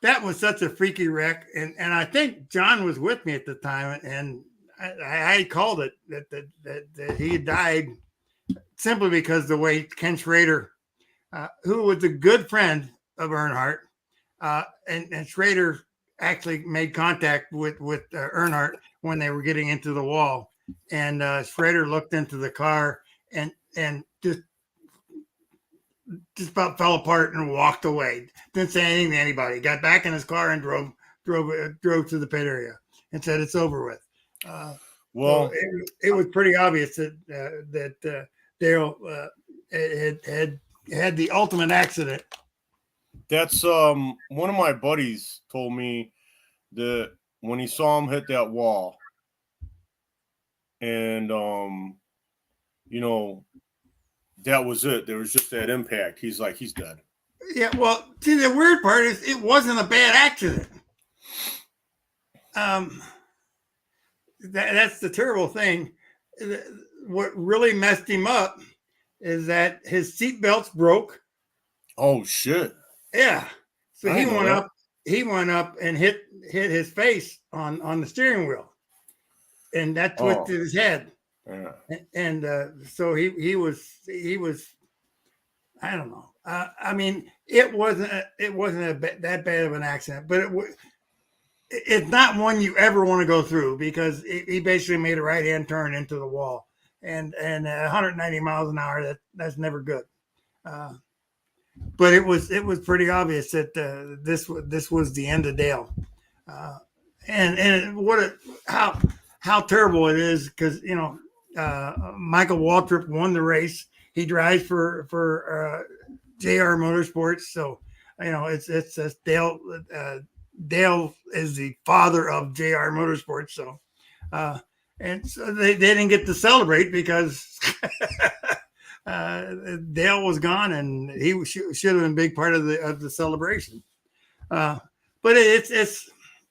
That was such a freaky wreck. And I think John was with me at the time. And I called it that he had died simply because the way Ken Schrader, who was a good friend of Earnhardt, and Schrader actually made contact with Earnhardt when they were getting into the wall, and Schrader looked into the car and just about fell apart and walked away. Didn't say anything to anybody. Got back in his car and drove to the pit area and said it's over with. Well, so it was pretty obvious that Dale had the ultimate accident. That's one of my buddies told me that when he saw him hit that wall and that was it. There was just that impact. He's like, he's dead. Yeah, well, see, the weird part is it wasn't a bad accident. That's the terrible thing. What really messed him up is that his seatbelts broke. Oh shit. Yeah. So he went up and hit his face on the steering wheel. And that twisted his head. Yeah. And so he was I don't know. I mean, it wasn't that bad of an accident, but it's not one you ever want to go through because he basically made a right-hand turn into the wall, and 190 miles an hour. That's never good. But it was pretty obvious that this was the end of Dale, and how terrible it is because Michael Waltrip won the race. He drives for JR Motorsports, so it's Dale. Dale is the father of JR Motorsports, so and so they didn't get to celebrate because Dale was gone, and he should have been a big part of the celebration. But it's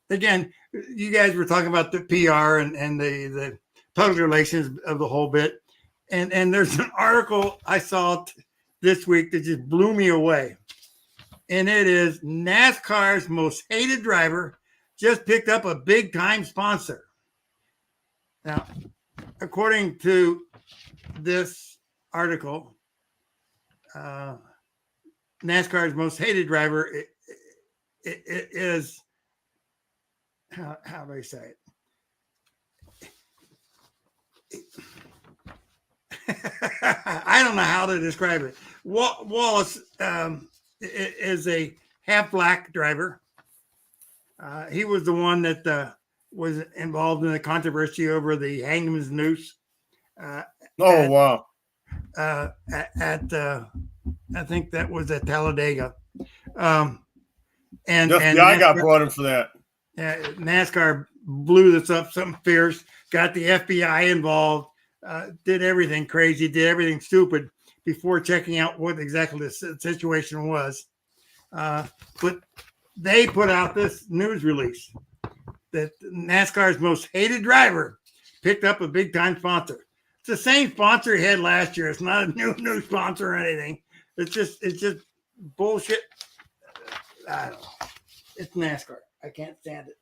again, you guys were talking about the PR and the public relations of the whole bit, and there's an article I saw this week that just blew me away. And it is NASCAR's most hated driver just picked up a big time sponsor. Now, according to this article, NASCAR's most hated driver it is, how do I say it? I don't know how to describe it. Wallace is a half black driver. He was the one that was involved in the controversy over the hangman's noose. Wow. I think that was at Talladega. And I got brought in for that. NASCAR blew this up, something fierce, got the FBI involved, did everything crazy, did everything stupid before checking out what exactly the situation was. But they put out this news release that NASCAR's most hated driver picked up a big time sponsor. It's the same sponsor he had last year. It's not a new sponsor or anything. It's just bullshit. I don't know. It's NASCAR. I can't stand it.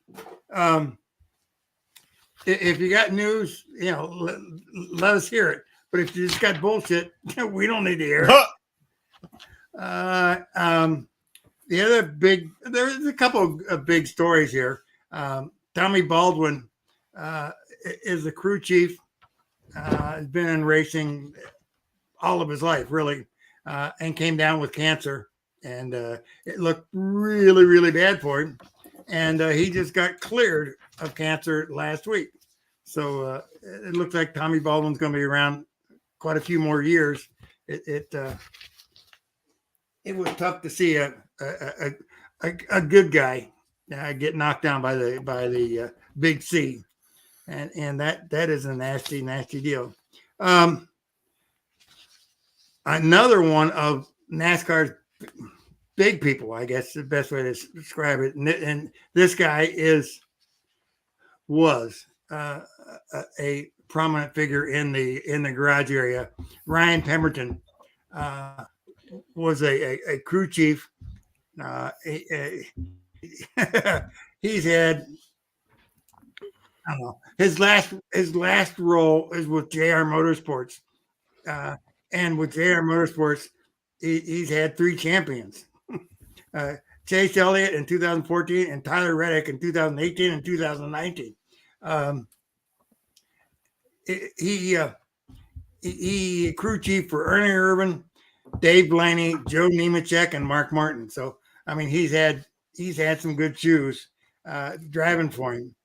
If you got news, let us hear it. But if you just got bullshit, we don't need to hear it. The other there's a couple of big stories here. Tommy Baldwin is the crew chief. Has been in racing all of his life, really, and came down with cancer. And it looked really, really bad for him. And he just got cleared of cancer last week. So it looks like Tommy Baldwin's going to be around quite a few more years. It was tough to see a good guy get knocked down by the big C, and that is a nasty deal. Another one of NASCAR's big people, I guess the best way to describe it, and this guy was a prominent figure in the garage area. Ryan Pemberton was a crew chief. He's had, I don't know, his last role is with JR Motorsports, and with JR Motorsports, he's had 3 champions. Chase Elliott in 2014 and Tyler Reddick in 2018 and 2019. He crew chief for Ernie Irvin, Dave Blaney, Joe Nemechek, and Mark Martin. So I mean, he's had some good shoes driving for him,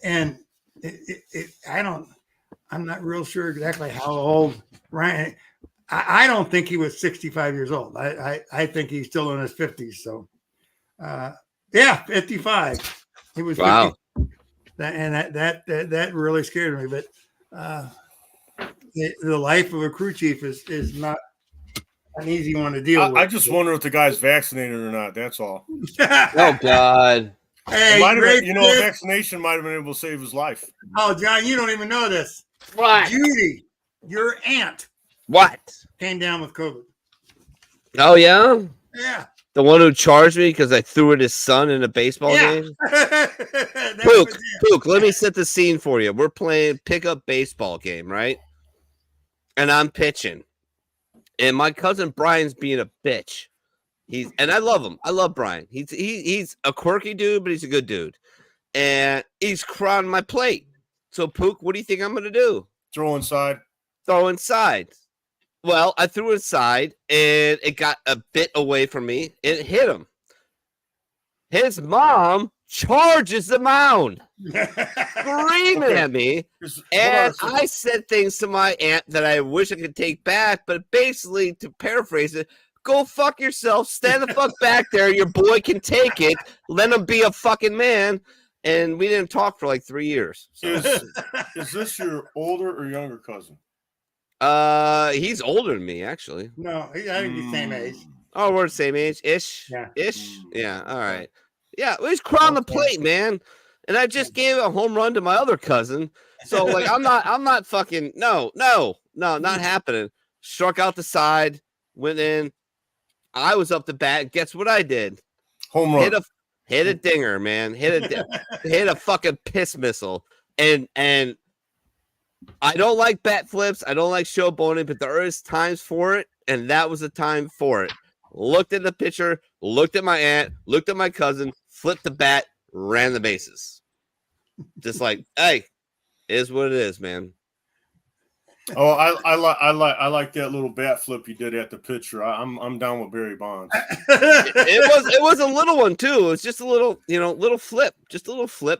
and I'm not real sure exactly how old Ryan. I don't think he was 65 years old. I think he's still in his 50s. So, 55. He was 50. Wow. That really scared me. But the life of a crew chief is not an easy one to deal with. I just wonder if the guy's vaccinated or not. That's all. Oh God. Hey, vaccination might have been able to save his life. Oh, John, you don't even know this. What? Judy, your aunt. What? Came down with COVID. Oh yeah. Yeah. The one who charged me because I threw at his son in a baseball game. Pook, let me set the scene for you. We're playing pickup baseball game, right? And I'm pitching, and my cousin Brian's being a bitch. And I love him. I love Brian. He's a quirky dude, but he's a good dude. And he's crowding my plate. So Pook, what do you think I'm gonna do? Throw inside. Well, I threw it aside, and it got a bit away from me. It hit him. His mom charges the mound, screaming at me. And I said things to my aunt that I wish I could take back, but basically, to paraphrase it, go fuck yourself, stand the fuck back there, your boy can take it, let him be a fucking man. And we didn't talk for like 3 years. So. Is this your older or younger cousin? He's older than me, actually. No, I think he's the same age. Oh, we're the same age-ish? Yeah. Ish? Yeah, all right. Yeah, he's crowding the plate, man. And I just gave a home run to my other cousin. So, like, I'm not fucking, no, not happening. Struck out the side, went in. I was up the bat. Guess what I did? Home run. Hit a dinger, man. Hit a fucking piss missile. And I don't like bat flips. I don't like showboating, but there is times for it, and that was the time for it. Looked at the pitcher, looked at my aunt, looked at my cousin, flipped the bat, ran the bases. Just like, hey, is what it is, man. Oh, I like that little bat flip you did at the pitcher. I'm down with Barry Bonds. it was a little one too. It was just a little, little flip,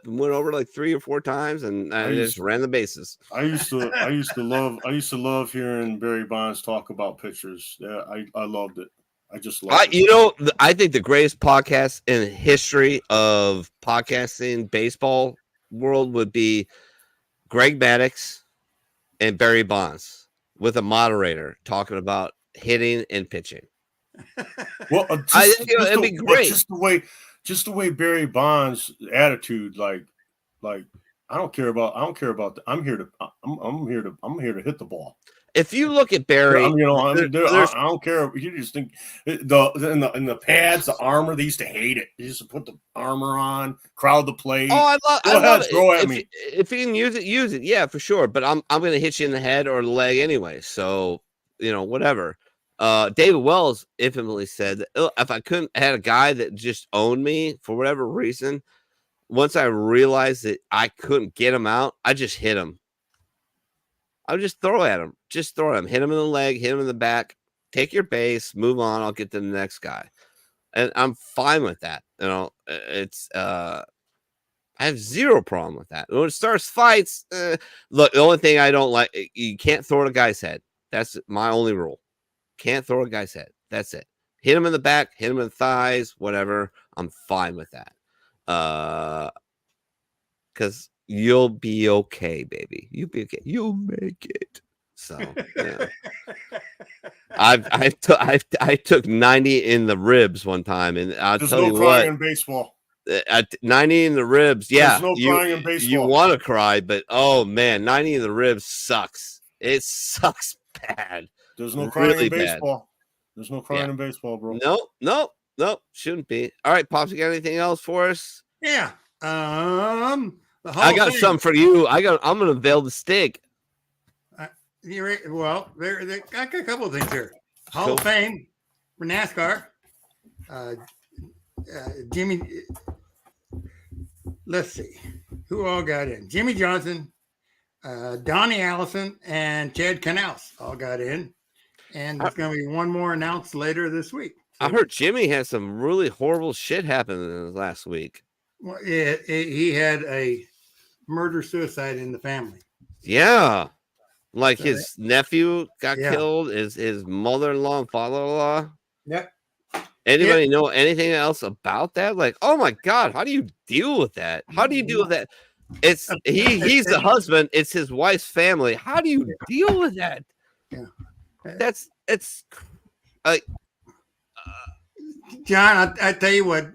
and went over like 3 or 4 times, and I just ran the bases. I used to love hearing Barry Bonds talk about pitchers. Yeah, I loved it. I just loved it. I think the greatest podcast in the history of podcasting baseball world would be Greg Maddux and Barry Bonds with a moderator talking about hitting and pitching. Well, I think it'd be great. Just the way Barry Bonds' attitude, like I don't care about. I'm here to hit the ball. If you look at Barry, I don't care. You just think in the pads, the armor. They used to hate it. They used to put the armor on, crowd the plate. Oh, I love it. Throw at me. If you can use it, yeah, for sure. But I'm going to hit you in the head or the leg anyway. So whatever. David Wells infamously said that if I had a guy that just owned me for whatever reason, once I realized that I couldn't get him out, I just hit him. I would just throw at him. Just throw at him. Hit him in the leg, hit him in the back. Take your base, move on. I'll get to the next guy. And I'm fine with that. It's I have zero problem with that. When it starts fights, look, the only thing I don't like, you can't throw at a guy's head. That's my only rule. Can't throw a guy's head. That's it. Hit him in the back, hit him in the thighs, whatever. I'm fine with that. Because you'll be okay, baby. You'll be okay. You'll make it. So yeah. I took 90 in the ribs one time, and I'll There's tell no you crying what. in baseball. 90 in the ribs, yeah. There's no crying in baseball. You want to cry, but oh man, 90 in the ribs sucks. It sucks bad. There's no crying really in baseball. There's no crying in baseball, bro. Nope. Shouldn't be. All right, Pops, you got anything else for us? Yeah. I got something for you. I'm gonna unveil the steak. Well, I got a couple of things here. Hall of Fame for NASCAR. Jimmy. Let's see who all got in. Jimmy Johnson, Donnie Allison, and Chad Knaus all got in. And there's going to be one more announced later this week. So, I heard Jimmy had some really horrible shit happen last week. Well, he had a murder-suicide in the family. Yeah. Like his nephew got killed, his mother-in-law and father-in-law. Yep. Anybody know anything else about that? Like, oh my God, how do you deal with that? How do you deal with that? It's he's the husband, it's his wife's family. How do you deal with that? Yeah. It's like John, I tell you what,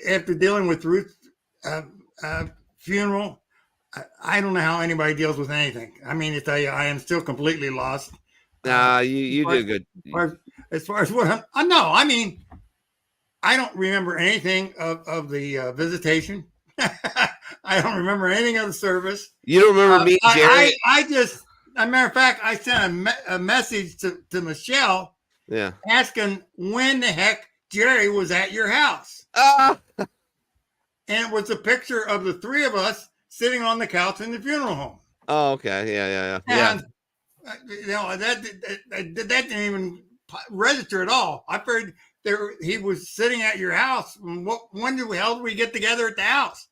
after dealing with Ruth's funeral, I don't know how anybody deals with anything. I mean, to tell you, I am still completely lost. Nah, you did good. As far as what I mean, I don't remember anything of the visitation. I don't remember anything of the service. You don't remember me, Jerry? I just, as a matter of fact, I sent a message to Michelle, asking when the heck Jerry was at your house. And it was a picture of the three of us sitting on the couch in the funeral home. Oh, okay. Yeah. And that didn't even register at all. I figured he was sitting at your house. When the hell did we get together at the house?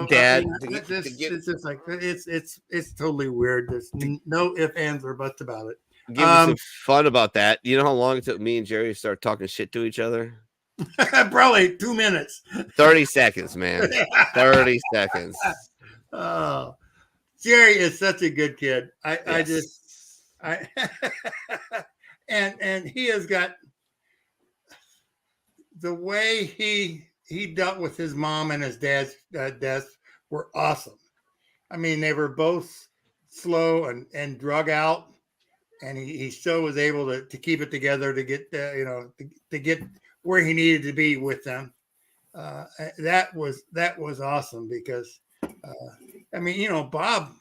Dad, it's just like it's totally weird. There's no ifs, ands, or buts about it. Give me some fun about that. You know how long it took me and Jerry to start talking shit to each other? Probably 2 minutes. 30 seconds, man. 30 seconds. Oh, Jerry is such a good kid. And he has got the way he dealt with his mom and his dad's death were awesome. I mean, they were both slow and drug out, and he still was able to keep it together to get to get where he needed to be with them. That was awesome because I mean, Bob,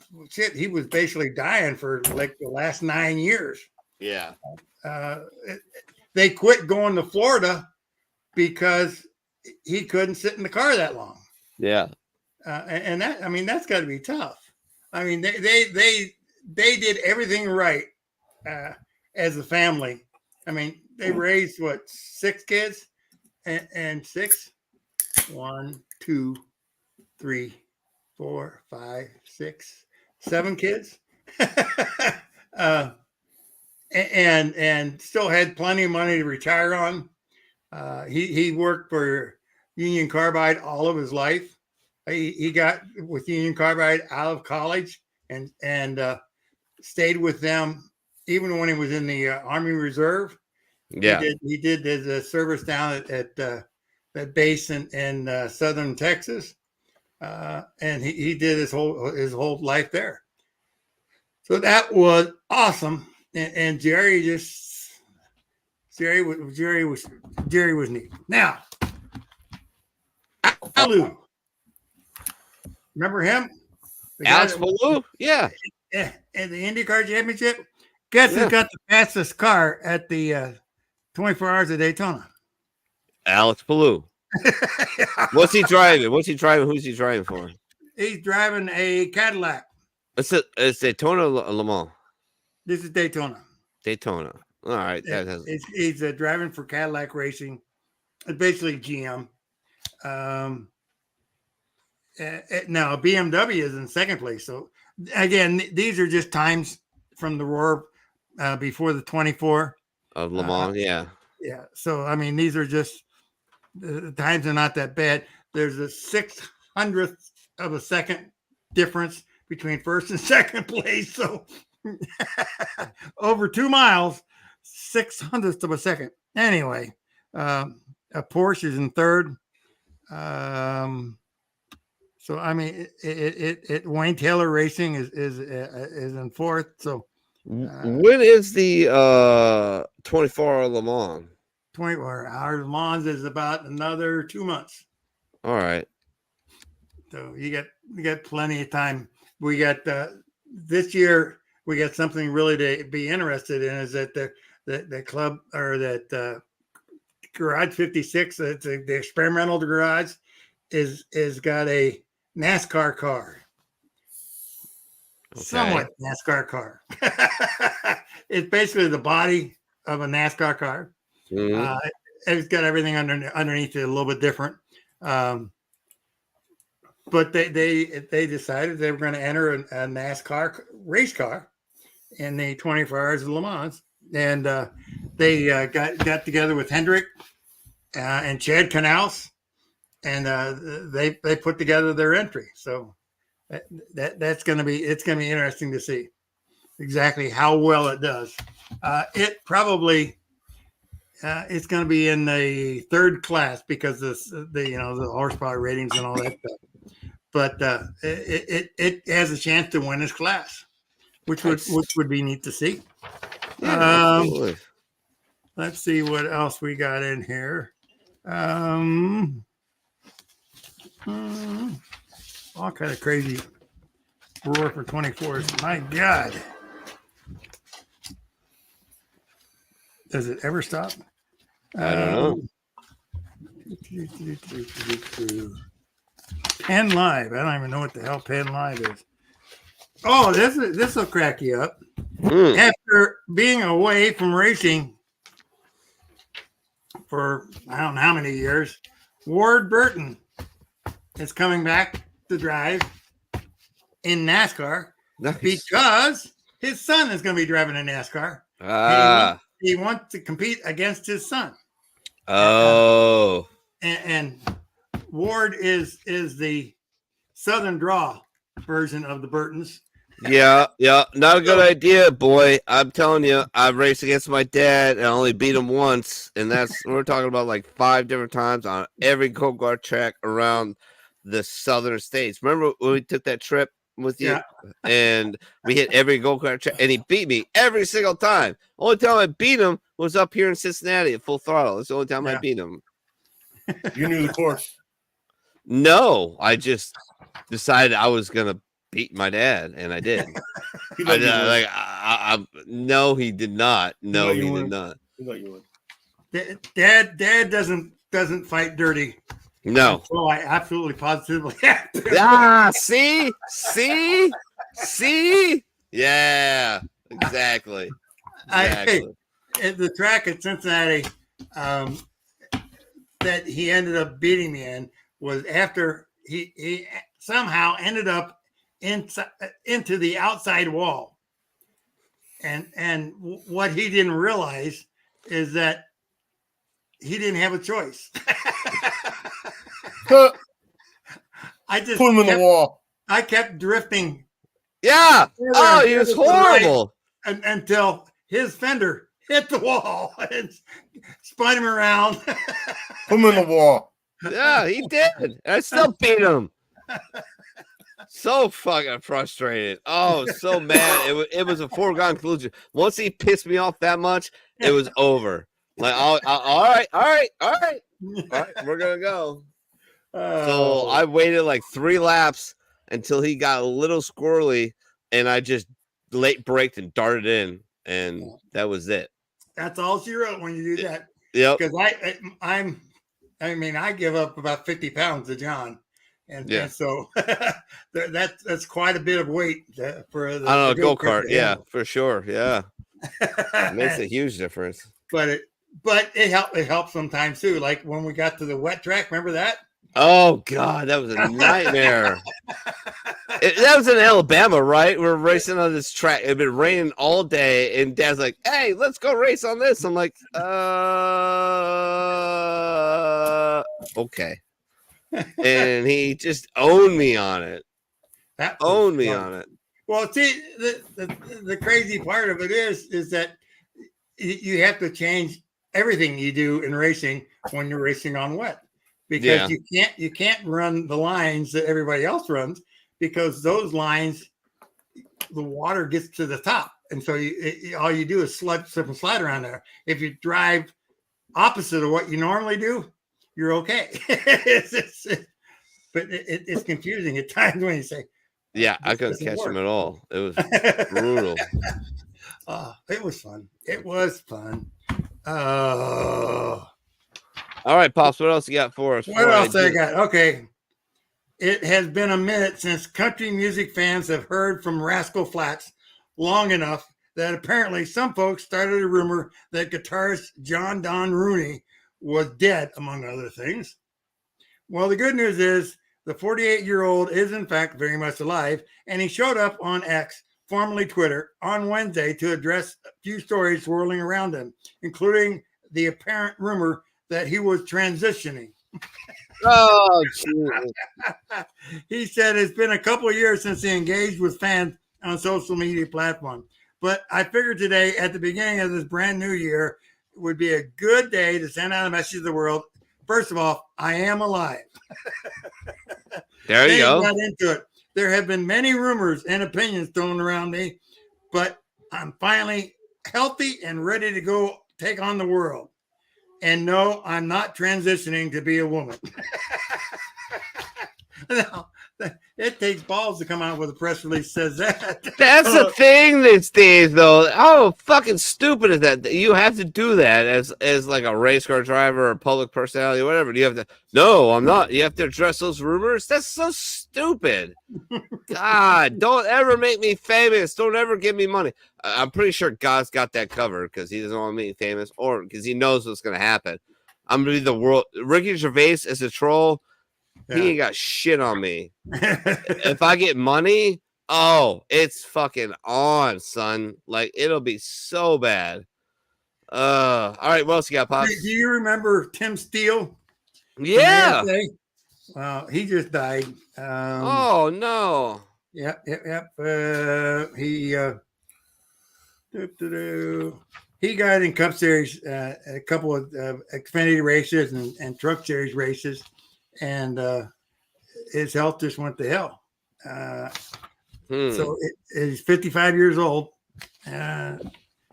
he was basically dying for like the last 9 years. Yeah. They quit going to Florida because he couldn't sit in the car that long. Yeah. And that, I mean, that's got to be tough. I mean, they they did everything right as a family. I mean, they raised what, 6 kids and 6, 1, 2, 3, 4, 5, 6, 7 kids, and still had plenty of money to retire on. He worked for Union Carbide all of his life. He got with Union Carbide out of college and stayed with them even when he was in the Army Reserve. Yeah, he did his service down at that base in southern Texas, and he did his whole life there. So that was awesome. And Jerry was neat. Now, Alu, remember him? Alex Ballou? Yeah. At the IndyCar Championship. Guess who got the fastest car at the 24 Hours of Daytona? Alex Ballou. What's he driving? Who's he driving for? He's driving a Cadillac. It's Daytona or Le Mans? This is Daytona. Daytona. All right. He's driving for Cadillac Racing. It's basically GM. Now BMW is in second place. So again, these are just times from the Roar before the 24 of Le Mans. Yeah. So I mean, these are just the times are not that bad. There's a 600th of a second difference between first and second place. So over 2 miles, 600th of a second. Anyway, a Porsche is in third. So I mean, it Wayne Taylor Racing is in fourth. So when is the 24-hour Le Mans? 24 Hours Le Mans is about another 2 months. All right. So you got plenty of time. We got this year. We got something really to be interested in. Is that the club or that Garage 56? It's the experimental garage is got a NASCAR car. Okay. Somewhat NASCAR car. It's basically the body of a NASCAR car. Mm-hmm. It's got everything underneath it a little bit different. But they decided they were going to enter a NASCAR race car in the 24 Hours of Le Mans, and they got together with Hendrick and Chad Canals, and they put together their entry. So it's going to be interesting to see exactly how well it does. It probably it's going to be in the third class because the horsepower ratings and all that stuff. But it has a chance to win its class, which would be neat to see. Yeah, let's see what else we got in here. All kind of crazy Roar for 24s. My God. Does it ever stop? I don't know. Penn Live. I don't even know what the hell Penn Live is. Oh, this will crack you up. After being away from racing for I don't know how many years, Ward Burton is coming back to drive in NASCAR because his son is going to be driving in NASCAR. He wants to compete against his son. Oh. And Ward is the Southern Draw version of the Burtons. Yeah. Not a good idea, boy. I'm telling you, I've raced against my dad and I only beat him once. And we're talking about like 5 different times on every go-kart track around the southern states. Remember when we took that trip with you? Yeah. And we hit every go-kart track and he beat me every single time. Only time I beat him was up here in Cincinnati at Full Throttle. It's the only time I beat him. You knew the course. No, I just decided I was gonna beat my dad, and I did. No, he did not. No, he did not. He let you win. Dad doesn't fight dirty. No. Well, I absolutely positively see. Yeah, exactly. Hey, at the track at Cincinnati that he ended up beating me in was after he somehow ended up into the outside wall. And what he didn't realize is that he didn't have a choice. I just put him in the wall. I kept drifting. Yeah. Oh, he was horrible. Until his fender hit the wall and spun him around. Put him in the wall. Yeah, he did. I still beat him. So fucking frustrated. Oh, so mad. It was a foregone conclusion. Once he pissed me off that much, it was over. Like, all right, we're gonna go. So I waited like 3 laps until he got a little squirrely, and I just late braked and darted in, and that was it. That's all she wrote when you do that. Yep. Because I give up about 50 pounds to John. And so that's quite a bit of weight for the I don't know, go-kart. Yeah, for sure. Yeah. It makes a huge difference. But it helps sometimes too. Like when we got to the wet track, remember that? Oh God, that was a nightmare. That was in Alabama, right? We're racing on this track. It had been raining all day, and Dad's like, "Hey, let's go race on this." I'm like, okay. And he just owned me on it. On it. Well, see, the crazy part of it is that you have to change everything you do in racing when you're racing on wet, because you can't run the lines that everybody else runs, because those lines, the water gets to the top, and so all you do is slip and slide around there. If you drive opposite of what you normally do, you're okay. But it's confusing at times when you say, "Yeah, I couldn't catch him at all." It was brutal. It was fun. It was fun. All right, Pops. What else you got for us? What else I got? Okay. It has been a minute since country music fans have heard from Rascal Flatts long enough that apparently some folks started a rumor that guitarist John Don Rooney was dead, among other things. Well, the good news is the 48-year-old is in fact very much alive, and he showed up on X, formerly Twitter, on Wednesday to address a few stories swirling around him, including the apparent rumor that he was transitioning. Oh, Jesus. He said it's been a couple of years since he engaged with fans on social media platforms. But I figured today, at the beginning of this brand new year, would be a good day to send out a message to the world. First of all, I am alive. There you go. Got into it. There have been many rumors and opinions thrown around me, but I'm finally healthy and ready to go take on the world. And no, I'm not transitioning to be a woman. No, it takes balls to come out with a press release that says that. That's the thing these days, though. How fucking stupid is that? You have to do that as like a race car driver or public personality or whatever. You have to. No, I'm not. You have to address those rumors. That's so stupid. God, don't ever make me famous. Don't ever give me money. I'm pretty sure God's got that covered because he doesn't want me famous, or because he knows what's gonna happen. I'm gonna be the world. Ricky Gervais is a troll. Yeah. He ain't got shit on me. If I get money, it's fucking on, son. Like, it'll be so bad. All right, what else you got, Pops? Do you remember Tim Steele? Yeah. He just died. Oh no. Yep. He got in Cup Series, a couple of Xfinity races and Truck Series races. And his health just went to hell. So he's 55 years old.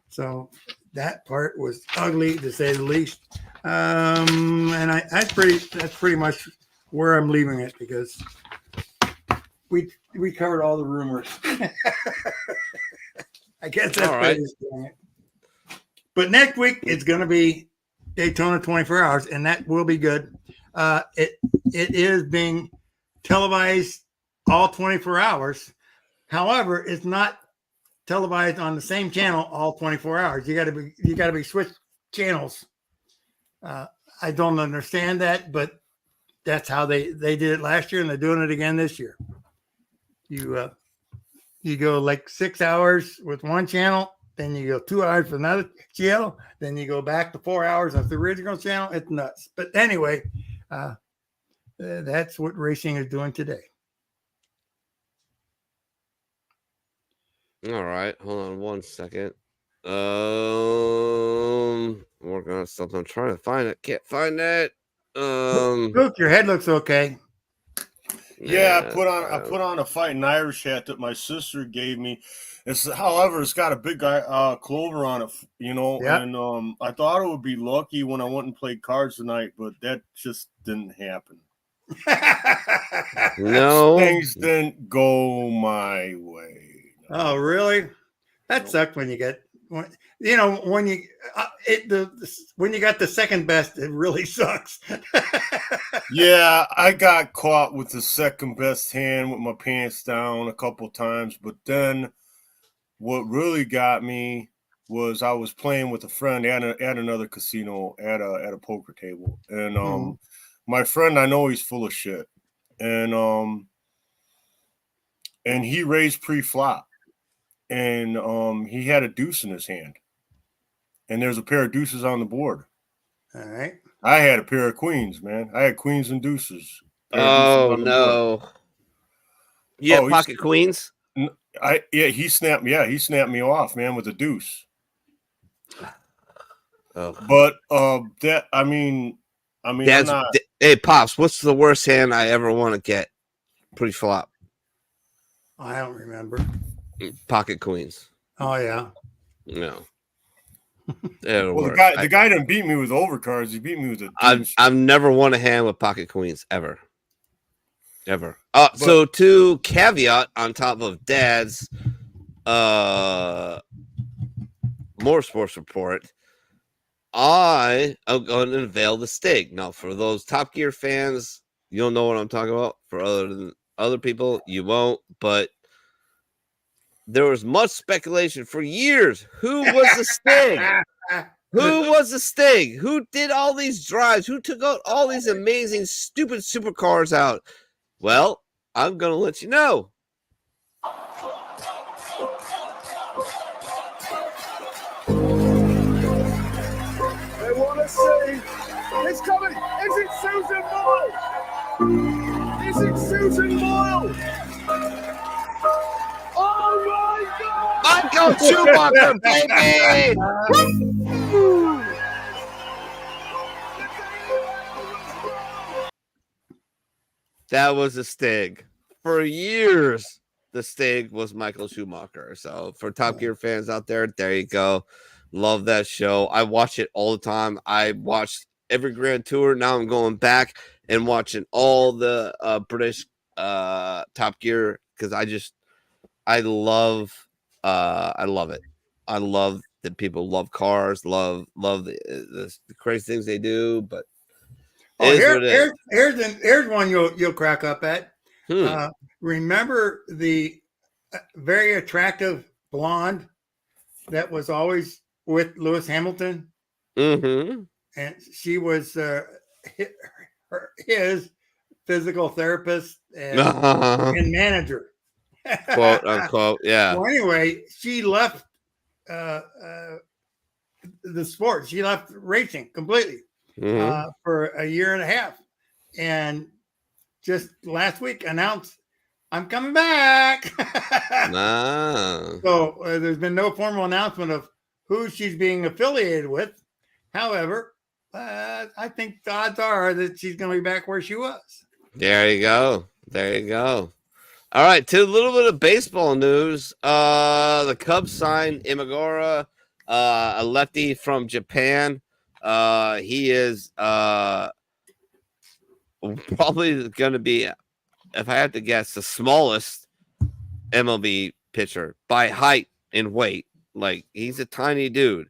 So that part was ugly, to say the least. And that's pretty much where I'm leaving it, because we covered all the rumors. I guess that's all right. But next week it's going to be Daytona 24 hours, and that will be good. It is being televised all 24 hours. However, it's not televised on the same channel all 24 hours. You got to be switched channels. I don't understand that, but that's how they did it last year, and they're doing it again this year. You go like 6 hours with one channel, then you go 2 hours for another channel, then you go back to 4 hours of the original channel. It's nuts. But anyway, that's what racing is doing today. All right, hold on 1 second. Working on something. I'm trying to find it. Can't find it. Look, your head looks okay. Yeah, I put on a fighting Irish hat that my sister gave me. However, it's got a big clover on it, you know. Yep. And I thought it would be lucky when I went and played cards tonight, but that just didn't happen. No, things didn't go my way. Oh, really? That sucked when you get, when you got the second best, it really sucks. Yeah, I got caught with the second best hand with my pants down a couple times, but then what really got me was I was playing with a friend at another casino at a poker table, and my friend, I know he's full of shit, and he raised pre-flop, and he had a deuce in his hand, and there's a pair of deuces on the board. All right. I had a pair of queens, man. I had queens and deuces. Oh no! You had pocket queens? He snapped me off, man, with a deuce. Oh. But I mean, hey, Pops, what's the worst hand I ever want to get pre-flop? I don't remember. Pocket queens. Oh yeah. No. Well, the guy didn't beat me with overcards. He beat me with a deuce. I've never won a hand with pocket queens ever. So to caveat on top of Dad's more sports report, I am going to unveil the Stig. Now, for those Top Gear fans, you'll know what I'm talking about. For other people, you won't. But there was much speculation for years. Who was the Stig? Who was the Stig? Who did all these drives? Who took out all these amazing, stupid supercars out? Well, I'm going to let you know. They want to see. It's coming. Is it Susan Boyle? Is it Susan Boyle? Oh my God! Michael Schumacher, baby! Woo! That was a Stig. For years, the Stig was Michael Schumacher. So for Top Gear fans out there you go. Love that show. I watch it all the time. I watched every Grand Tour. Now I'm going back and watching all the British Top Gear because I love it. I love that people love cars, love the crazy things they do. But here's one you'll crack up at. Remember the very attractive blonde that was always with Lewis Hamilton? Mm-hmm. And she was his physical therapist and manager. Quote unquote, yeah. Well, anyway, she left the sport. She left racing completely for a year and a half, and just last week announced, "I'm coming back." So there's been no formal announcement of who she's being affiliated with. However, I think the odds are that she's going to be back where she was. There you go. All right, to a little bit of baseball news. The Cubs signed Imagura, a lefty from Japan. He is probably going to be, if I had to guess, the smallest MLB pitcher by height and weight. Like, he's a tiny dude.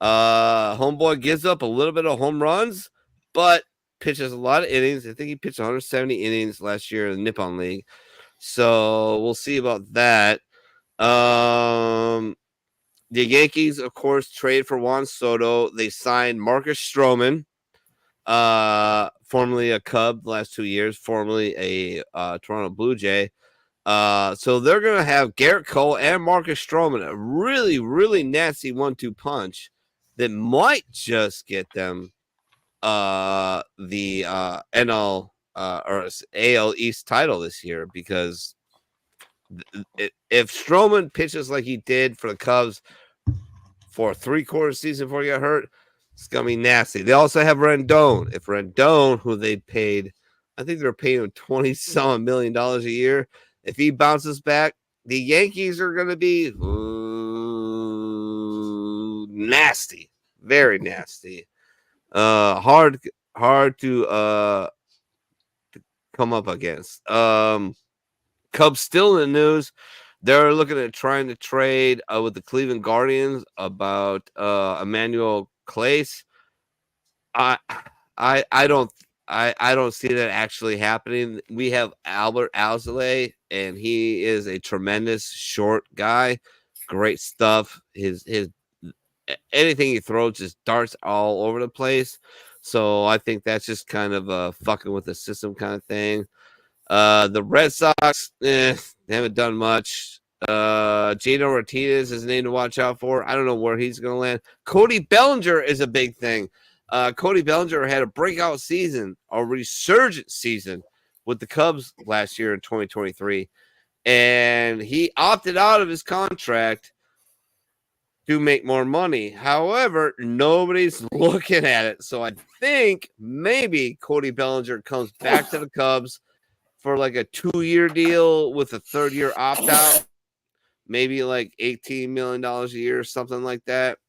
Homeboy gives up a little bit of home runs, but pitches a lot of innings. I think he pitched 170 innings last year in the Nippon League. So we'll see about that. The Yankees, of course, trade for Juan Soto. They signed Marcus Stroman, formerly a Cub the last 2 years, formerly a Toronto Blue Jay. So they're going to have Garrett Cole and Marcus Stroman, a really, really nasty 1-2 punch that might just get them the NL or AL East title this year, because if Stroman pitches like he did for the Cubs for a 3/4 season before he got hurt, it's gonna be nasty. They also have Rendon. If Rendon, who they paid, I think they're paying him $20-some million a year. If he bounces back, the Yankees are gonna be nasty, very nasty. Hard to come up against. Cubs still in the news. They're looking at trying to trade with the Cleveland Guardians about Emmanuel Clace. I don't see that actually happening. We have Albert Alzolay, and he is a tremendous short guy. Great stuff. His anything he throws just darts all over the place. So I think that's just kind of a fucking with the system kind of thing. The Red Sox, they haven't done much. Gino Ortiz is a name to watch out for. I don't know where he's going to land. Cody Bellinger is a big thing. Cody Bellinger had a breakout season, a resurgent season with the Cubs last year in 2023. And he opted out of his contract to make more money. However, nobody's looking at it. So I think maybe Cody Bellinger comes back to the Cubs for like a 2-year deal with a 3rd-year opt-out. Maybe like $18 million a year, something like that.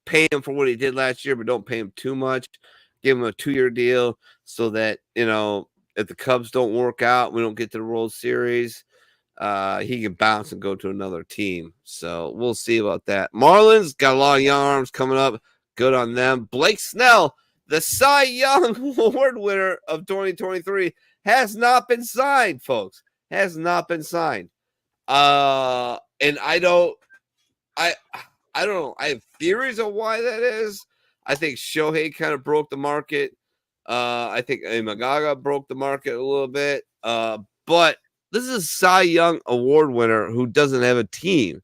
Pay him for what he did last year, but don't pay him too much. Give him a 2-year deal so that, if the Cubs don't work out, we don't get to the World Series, he can bounce and go to another team. So we'll see about that. Marlins got a lot of young arms coming up. Good on them. Blake Snell, the Cy Young Award winner of 2023, has not been signed, folks. Has not been signed. And I don't know. I have theories of why that is. I think Shohei kind of broke the market. I think Imagaga broke the market a little bit. But this is a Cy Young Award winner who doesn't have a team.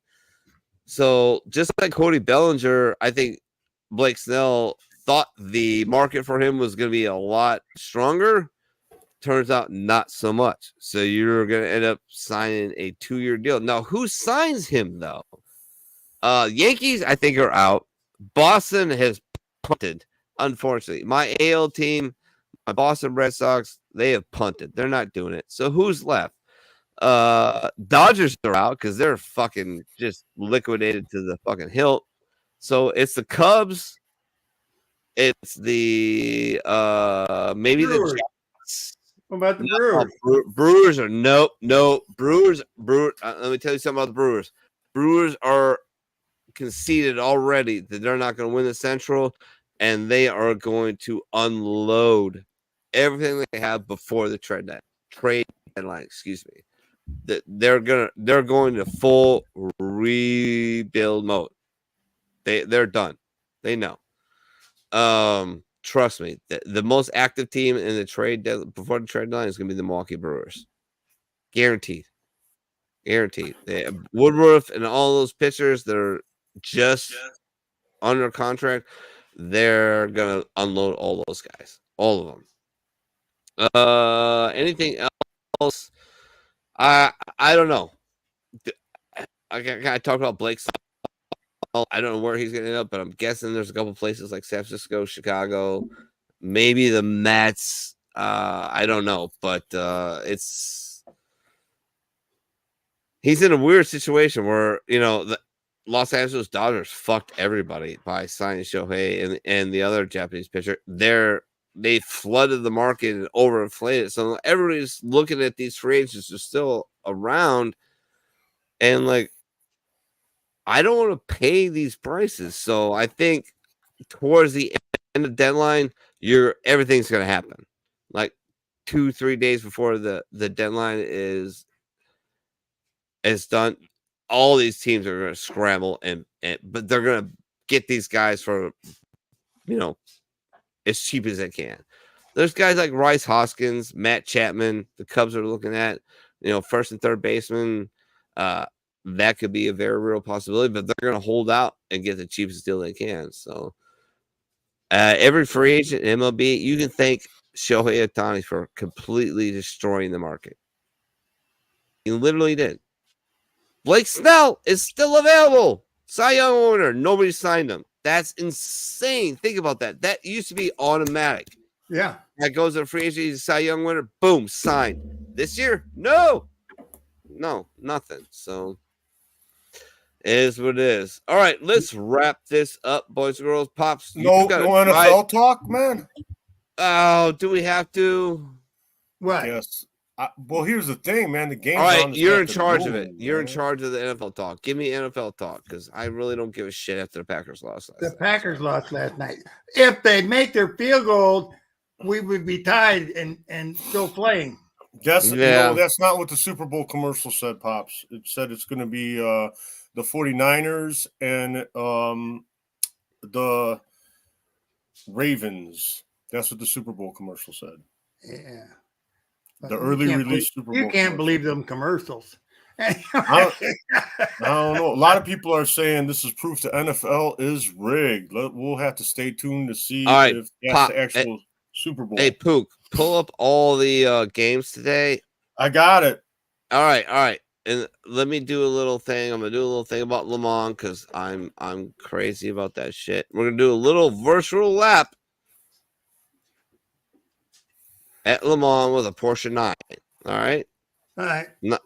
So just like Cody Bellinger, I think Blake Snell thought the market for him was going to be a lot stronger. Turns out not so much. So you're going to end up signing a 2-year deal. Now, who signs him, though? Yankees, I think, are out. Boston has punted, unfortunately. My AL team, my Boston Red Sox, they have punted. They're not doing it. So who's left? Dodgers are out because they're fucking just liquidated to the fucking hilt. So it's the Cubs. It's the maybe Brewers. the Giants. What about the Brewers? Brewers are no Brewers. Let me tell you something about the Brewers. Brewers are conceded already that they're not going to win the Central, and they are going to unload everything they have before the trade deadline. Excuse me. That they're going to full rebuild mode. They're done. They know. Trust me. The most active team in the before the trade deadline is going to be the Milwaukee Brewers. Guaranteed. Woodruff and all those pitchers, they're just under contract. They're gonna unload all those guys, all of them. Anything else? I don't know. I talked about Blake. I don't know where he's gonna end up, but I'm guessing there's a couple places like San Francisco, Chicago, maybe the Mets. I don't know, but he's in a weird situation where the Los Angeles Dodgers fucked everybody by signing Shohei and the other Japanese pitcher. They flooded the market and overinflated. So everybody's looking at these free agents who are still around, and like, I don't want to pay these prices. So I think towards the end of the deadline, everything's going to happen. Like 2-3 days before the deadline is done, all these teams are going to scramble, but they're going to get these guys for, as cheap as they can. There's guys like Rice Hoskins, Matt Chapman, the Cubs are looking at, first and third baseman. That could be a very real possibility, but they're going to hold out and get the cheapest deal they can. So every free agent in MLB, you can thank Shohei Ohtani for completely destroying the market. He literally did. Blake Snell is still available. Cy Young winner. Nobody signed him. That's insane. Think about that. That used to be automatic. Yeah. That goes to a free agent. He's a Cy Young winner. Boom, signed. This year, no, nothing. So it is what it is. All right, let's wrap this up, boys and girls. Pops, no NFL talk, man. Oh, do we have to? What? Yes. Well, here's the thing, man. The game. All right, you're in charge of it. You're in charge of the NFL talk. Give me NFL talk because I really don't give a shit after the Packers lost last night. The Packers lost last night. If they make their field goal, we would be tied and still playing. That's not what the Super Bowl commercial said, Pops. It said it's going to be the 49ers and the Ravens. That's what the Super Bowl commercial said. Yeah. The early release Super Bowl. You can't believe them commercials. I don't know. A lot of people are saying this is proof the NFL is rigged. We'll have to stay tuned to see if that's the actual Super Bowl. Hey, Pook, pull up all the games today. I got it. All right. And let me do a little thing. I'm gonna do a little thing about Le Mans because I'm crazy about that shit. We're gonna do a little virtual lap at Le Mans with a Porsche 9. All right. All right. No.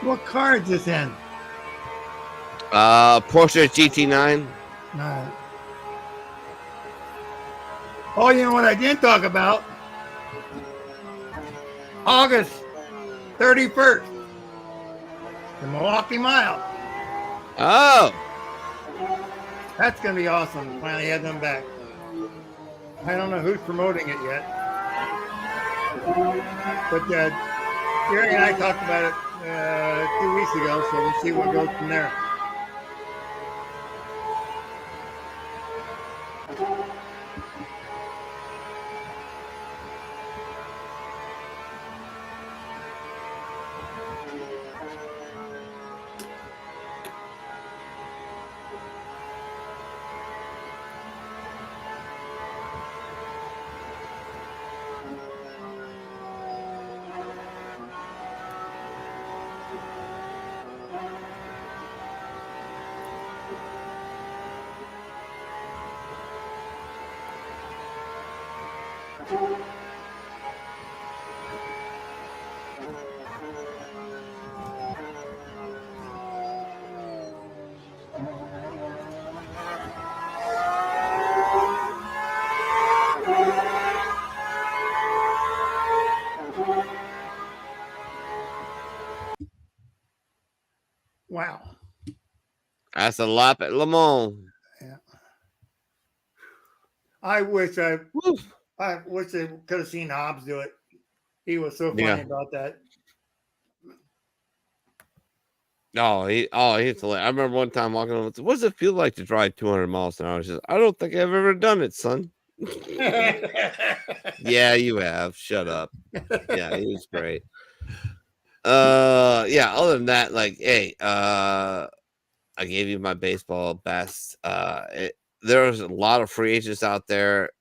What car is this in? Porsche GT9. No. Oh, you know what I didn't talk about? August 31st. The Milwaukee Mile. Oh. That's going to be awesome to finally have them back. I don't know who's promoting it yet. But Gary and I talked about it 2 weeks ago, so we'll see what goes from there. Wow. That's a lot at Lamont. Yeah. I wish I could have seen Hobbs do it. He was so funny about that. He's hilarious. I remember one time walking over. What does it feel like to drive 200 miles an hour? He says, I don't think I've ever done it, son. Yeah, you have. Shut up. Yeah, he was great. Yeah, other than that, like, hey, I gave you my baseball best. There's a lot of free agents out there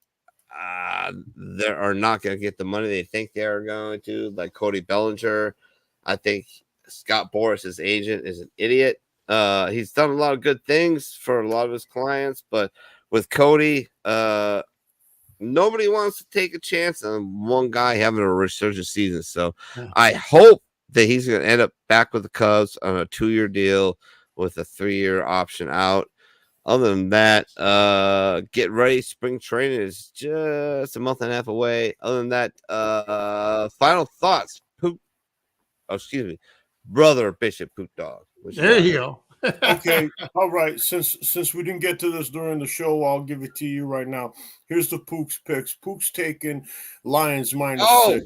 that are not going to get the money they think they're going to, like Cody Bellinger. I think Scott Boras, his agent, is an idiot. He's done a lot of good things for a lot of his clients, but with Cody, nobody wants to take a chance on one guy having a resurgent season. So I hope that he's going to end up back with the Cubs on a 2-year deal with a 3-year option out. Other than that, get ready. Spring training is just a month and a half away. Other than that, final thoughts. Brother Bishop Pook Dawg. There you go. Okay, all right. Since we didn't get to this during the show, I'll give it to you right now. Here's the Pook's picks. Pook's taking Lions -6.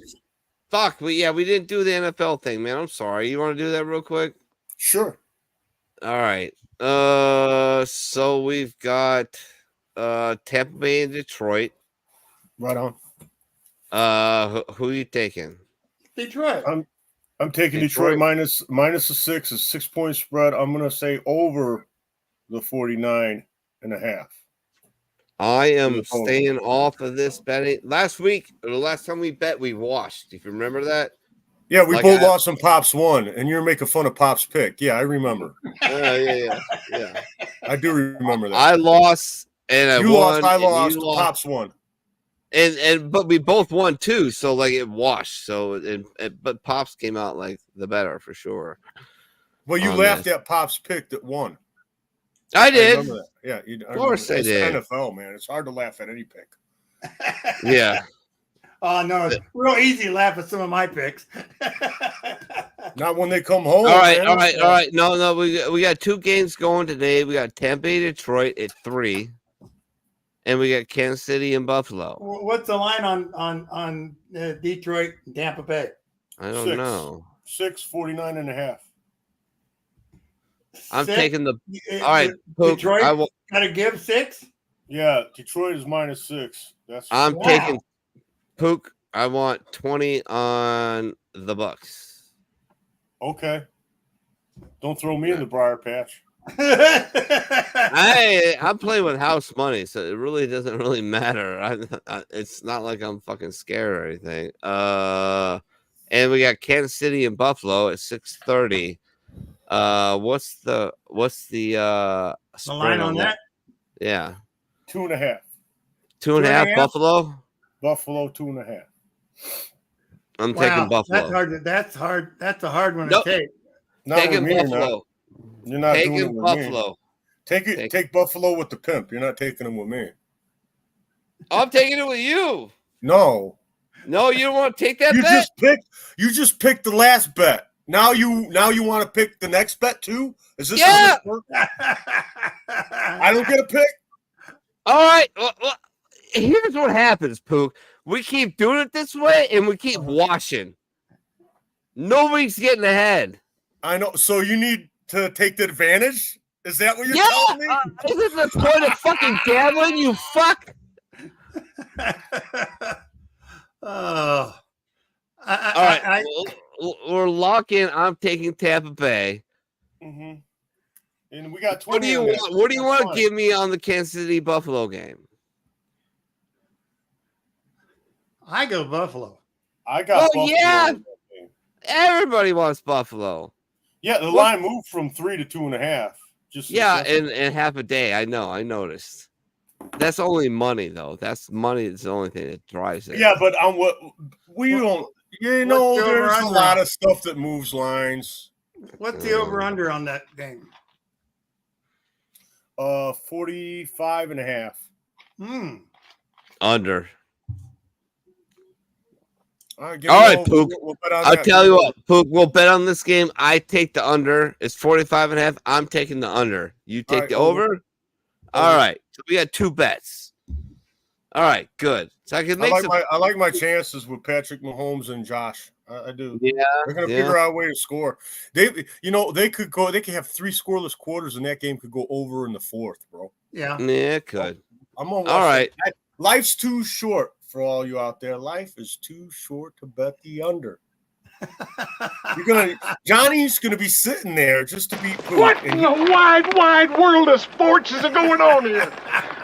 Fuck. We didn't do the NFL thing, man. I'm sorry. You want to do that real quick? Sure. All right. So we've got Tampa Bay and Detroit. Right on. Who are you taking? Detroit. I'm taking Detroit -6 is 6-point spread. I'm gonna say over the 49.5. I am staying off of this betting. Last week, or the last time we bet, we washed. If you remember that. Yeah, we both lost and Pops won, and you're making fun of Pops' pick. Yeah, I remember. Yeah. I do remember that. I lost and you won. I lost. You lost. Pops won. But we both won too, so like it washed. So but Pops came out like the better for sure. Well, you laughed at Pops' pick that won. I did. remember that. Yeah, of course I did. NFL, man, it's hard to laugh at any pick. Yeah. Oh no, it's real easy to laugh at some of my picks. Not when they come home. All right. No, we got 2 games going today. We got Tampa Bay, Detroit at 3. And we got Kansas City and Buffalo. What's the line on Detroit and Tampa Bay? I don't know. 49.5. I'm taking the. All right, Pook, Detroit got to give 6. Yeah, Detroit is -6. I'm taking Pook. I want 20 on the Bucks. Okay. Don't throw me in the briar patch. I'm playing with house money, so it really doesn't really matter. It's not like I'm fucking scared or anything. And we got Kansas City and Buffalo at 6:30. What's the line on that? Yeah, 2.5. 2.5 Buffalo. Buffalo 2.5. I'm taking Buffalo. That's hard. That's a hard one to take. Taking Buffalo. You're not taking doing it with Buffalo. Me. Take Buffalo with the pimp. You're not taking them with me. I'm taking it with you. No, you don't want to take that bet. You just picked the last bet. Now you want to pick the next bet too? Is this? Yeah. I don't get a pick. All right. Well, here's what happens, Pook. We keep doing it this way, and we keep washing. Nobody's getting ahead. I know. So you need to take the advantage? Is that what you're telling me? Isn't the point of fucking gambling, you fuck? Oh. All right. We're locking. I'm taking Tampa Bay. Mm-hmm. And we got 20. What do you want? What do you want to give me on the Kansas City Buffalo game? I go Buffalo. I got Buffalo. Yeah. Everybody wants Buffalo. Yeah, the line moved from 3 to 2.5. In half a day. I know. I noticed. That's only money, though. That's money. It's the only thing that drives it. Yeah, but on what we don't. You know, there's a lot of stuff that moves lines. What's the over under on that game? 45.5. Under. All right, Pook. I'll tell you what, Pook. We'll bet on this game. I take the under. It's 45.5. I'm taking the under. You take the over. All right. So we got 2 bets. All right. Good. So I can make I like my chances with Patrick Mahomes and Josh. I do. Yeah. They're gonna figure out a way to score. They could go. They could have 3 scoreless quarters, and that game could go over in the 4th, bro. Yeah. Yeah, it could. I'm gonna watch all right. Life's too short for all you out there. Life is too short to bet the under. Johnny's gonna be sitting there just to beat Pook. What in the wide world of sports is going on here?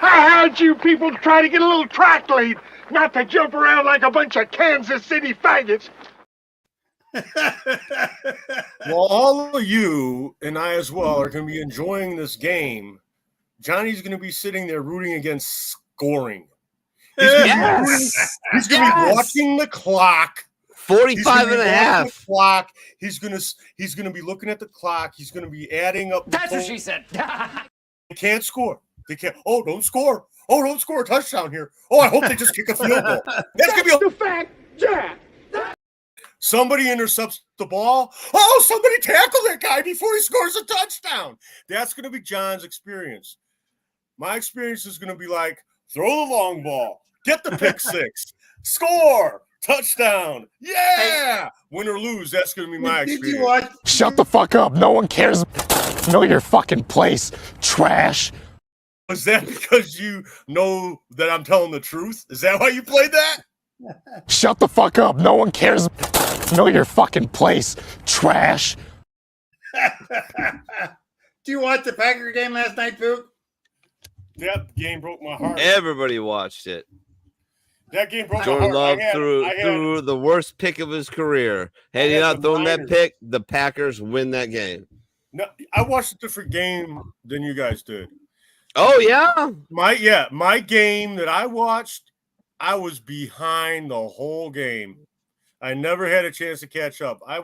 I had you people try to get a little track lead, not to jump around like a bunch of Kansas City faggots. Well, all of you and I as well are going to be enjoying this game. Johnny's going to be sitting there rooting against scoring. He's going to be watching the clock. 45.5. Clock. He's going to be looking at the clock. He's going to be adding up. That's what she said. They can't score. They can't. Oh, don't score. Oh, don't score a touchdown here. Oh, I hope they just kick a field goal. That's going to be a fact, Jack. Somebody intercepts the ball. Oh, somebody tackle that guy before he scores a touchdown. That's going to be John's experience. My experience is going to be like, throw the long ball, get the pick 6, score, touchdown. Yeah. Win or lose, that's going to be my experience. Shut the fuck up. No one cares. Know your fucking place, trash. Was that because you know that I'm telling the truth? Is that why you played that? Shut the fuck up. No one cares. Know your fucking place, trash. Do you watch the Packer game last night, Pook? That game broke my heart. Everybody watched it. That game broke Jordan my heart. Love threw the worst pick of his career. Had he not thrown that pick, the Packers win that game. No, I watched a different game than you guys did. Oh, yeah? My game that I watched, I was behind the whole game. I never had a chance to catch up. I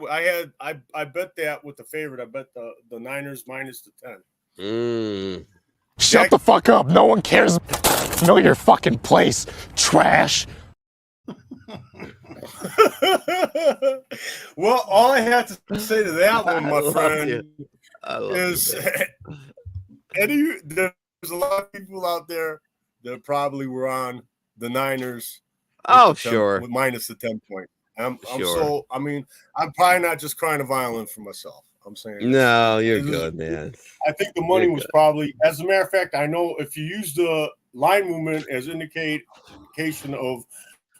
bet that with the favorite. I bet the Niners minus the 10. Shut the fuck up. No one cares. Know your fucking place, trash. Well, all I have to say to that one, my friend, is there's a lot of people out there that probably were on the Niners. Oh, sure. With minus the 10 point. I'm Sure. I'm probably not just crying a violin for myself. I'm saying No, you're good, man. I think the money was probably, as a matter of fact, I know if you use the line movement as indication of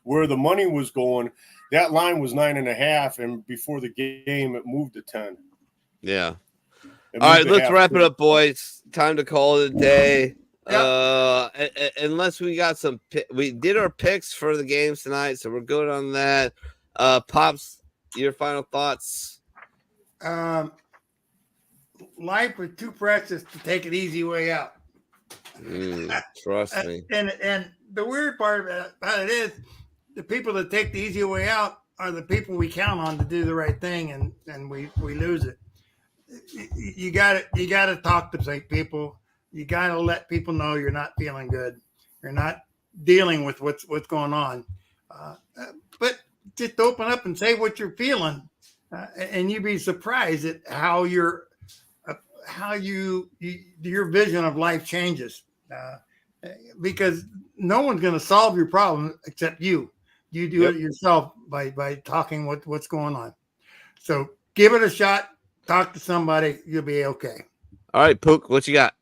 where the money was going, that line was 9.5, and before the game it moved to 10. Yeah. All right, let's wrap it up, boys. Time to call it a day. Unless we got we did our picks for the games tonight, so we're good on that. Pops, your final thoughts? Life was too precious to take an easy way out. Trust me. And the weird part about it is the people that take the easy way out are the people we count on to do the right thing, and we lose it. You got to talk to people. You got to let people know you're not feeling good. You're not dealing with what's going on. But just open up and say what you're feeling, and you'd be surprised at how your vision of life changes. Because no one's going to solve your problem except you. You do it yourself by talking what's going on. So give it a shot. Talk to somebody. You'll be okay. All right, Pook, what you got?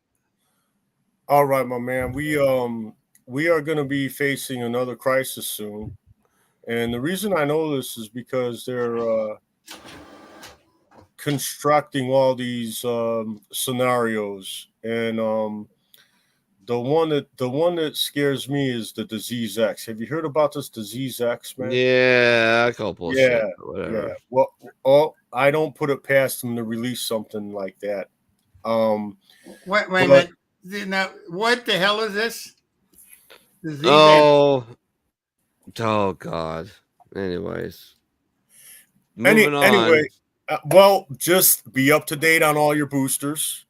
All right, my man. We are going to be facing another crisis soon. And the reason I know this is because they're constructing all these scenarios, and the one that scares me is the disease X. Have you heard about this disease X, man? Yeah, a couple. Yeah, whatever. yeah. Well, I don't put it past them to release something like that. Wait a minute. Now, what the hell is this? Disease Oh God. Anyways, moving on. Anyway, well, just be up to date on all your boosters.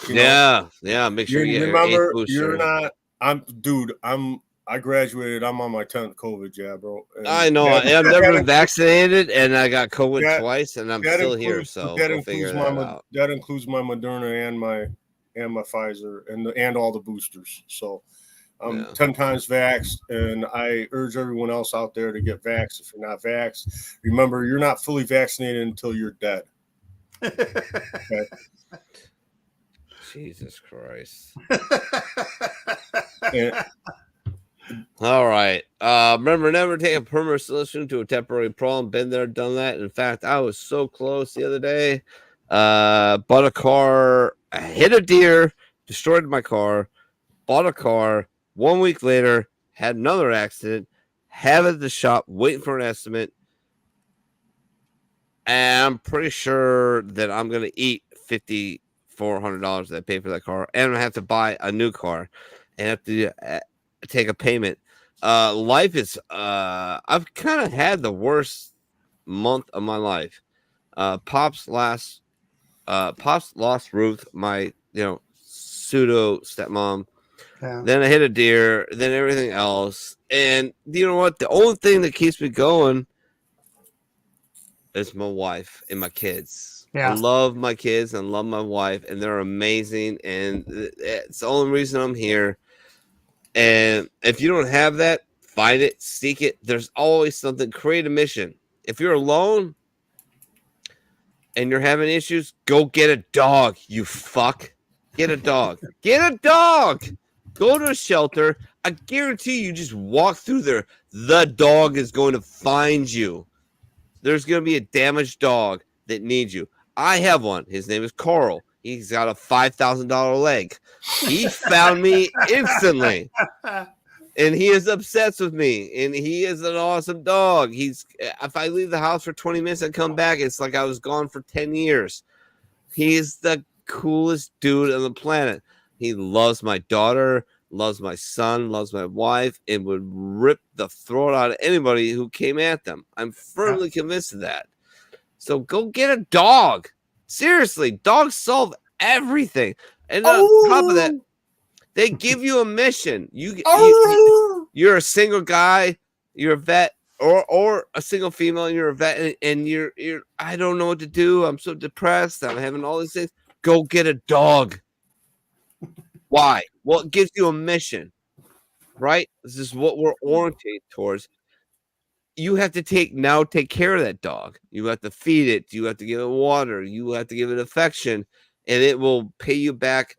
Yeah. Make sure you remember. You're not. I graduated. I'm on my 10th COVID jab, bro. And I know. I've never been vaccinated, and I got COVID twice, and I'm still here. So that we'll includes figure that out. That includes my Moderna and my Pfizer and all the boosters. So I'm 10 times vaxxed, and I urge everyone else out there to get vaxxed. If you're not vaxxed, remember, you're not fully vaccinated until you're dead. Okay. Jesus Christ. All right. Remember, never take a permanent solution to a temporary problem. Been there, done that. In fact, I was so close the other day. Bought a car, hit a deer, destroyed my car, bought a car. 1 week later, had another accident, have it at the shop, waiting for an estimate. And I'm pretty sure that I'm going to eat $5,400 that I paid for that car. And I'm going to have to buy a new car and have to take a payment. Life is, I've kind of had the worst month of my life. Pops lost Ruth, my, pseudo stepmom. Yeah. Then I hit a deer, then everything else. And you know what? The only thing that keeps me going is my wife and my kids. Yeah. I love my kids and love my wife, and they're amazing. And it's the only reason I'm here. And if you don't have that, find it, seek it. There's always something. Create a mission. If you're alone and you're having issues, go get a dog, you fuck. Get a dog. Get a dog. Go to a shelter. I guarantee you just walk through there. The dog is going to find you. There's going to be a damaged dog that needs you. I have one. His name is Carl. He's got a $5,000 leg. He found me instantly. And he is obsessed with me. And he is an awesome dog. If I leave the house for 20 minutes and come back, it's like I was gone for 10 years. He is the coolest dude on the planet. He loves my daughter, loves my son, loves my wife, and would rip the throat out of anybody who came at them. I'm firmly convinced of that. So go get a dog. Seriously, dogs solve everything. And on top of that, they give you a mission. You're a single guy, you're a vet, or a single female, and you're a vet, and you're I don't know what to do. I'm so depressed. I'm having all these things. Go get a dog. Why? Well, it gives you a mission, right? This is what we're oriented towards. You have to take care of that dog. You have to feed it. You have to give it water. You have to give it affection, and it will pay you back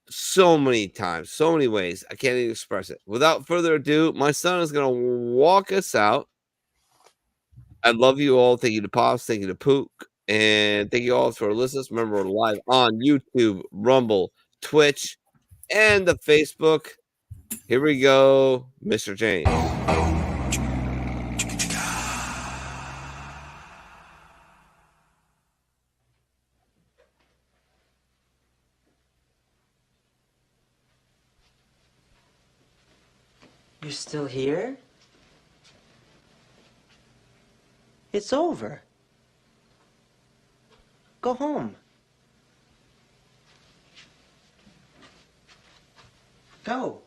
so many times, so many ways. I can't even express it. Without further ado, my son is going to walk us out. I love you all. Thank you to Pops. Thank you to Pook. And thank you all for listening. Remember, we're live on YouTube, Rumble, Twitch, and the Facebook. Here we go, Mr. James. You're still here? It's over. Go home. Go.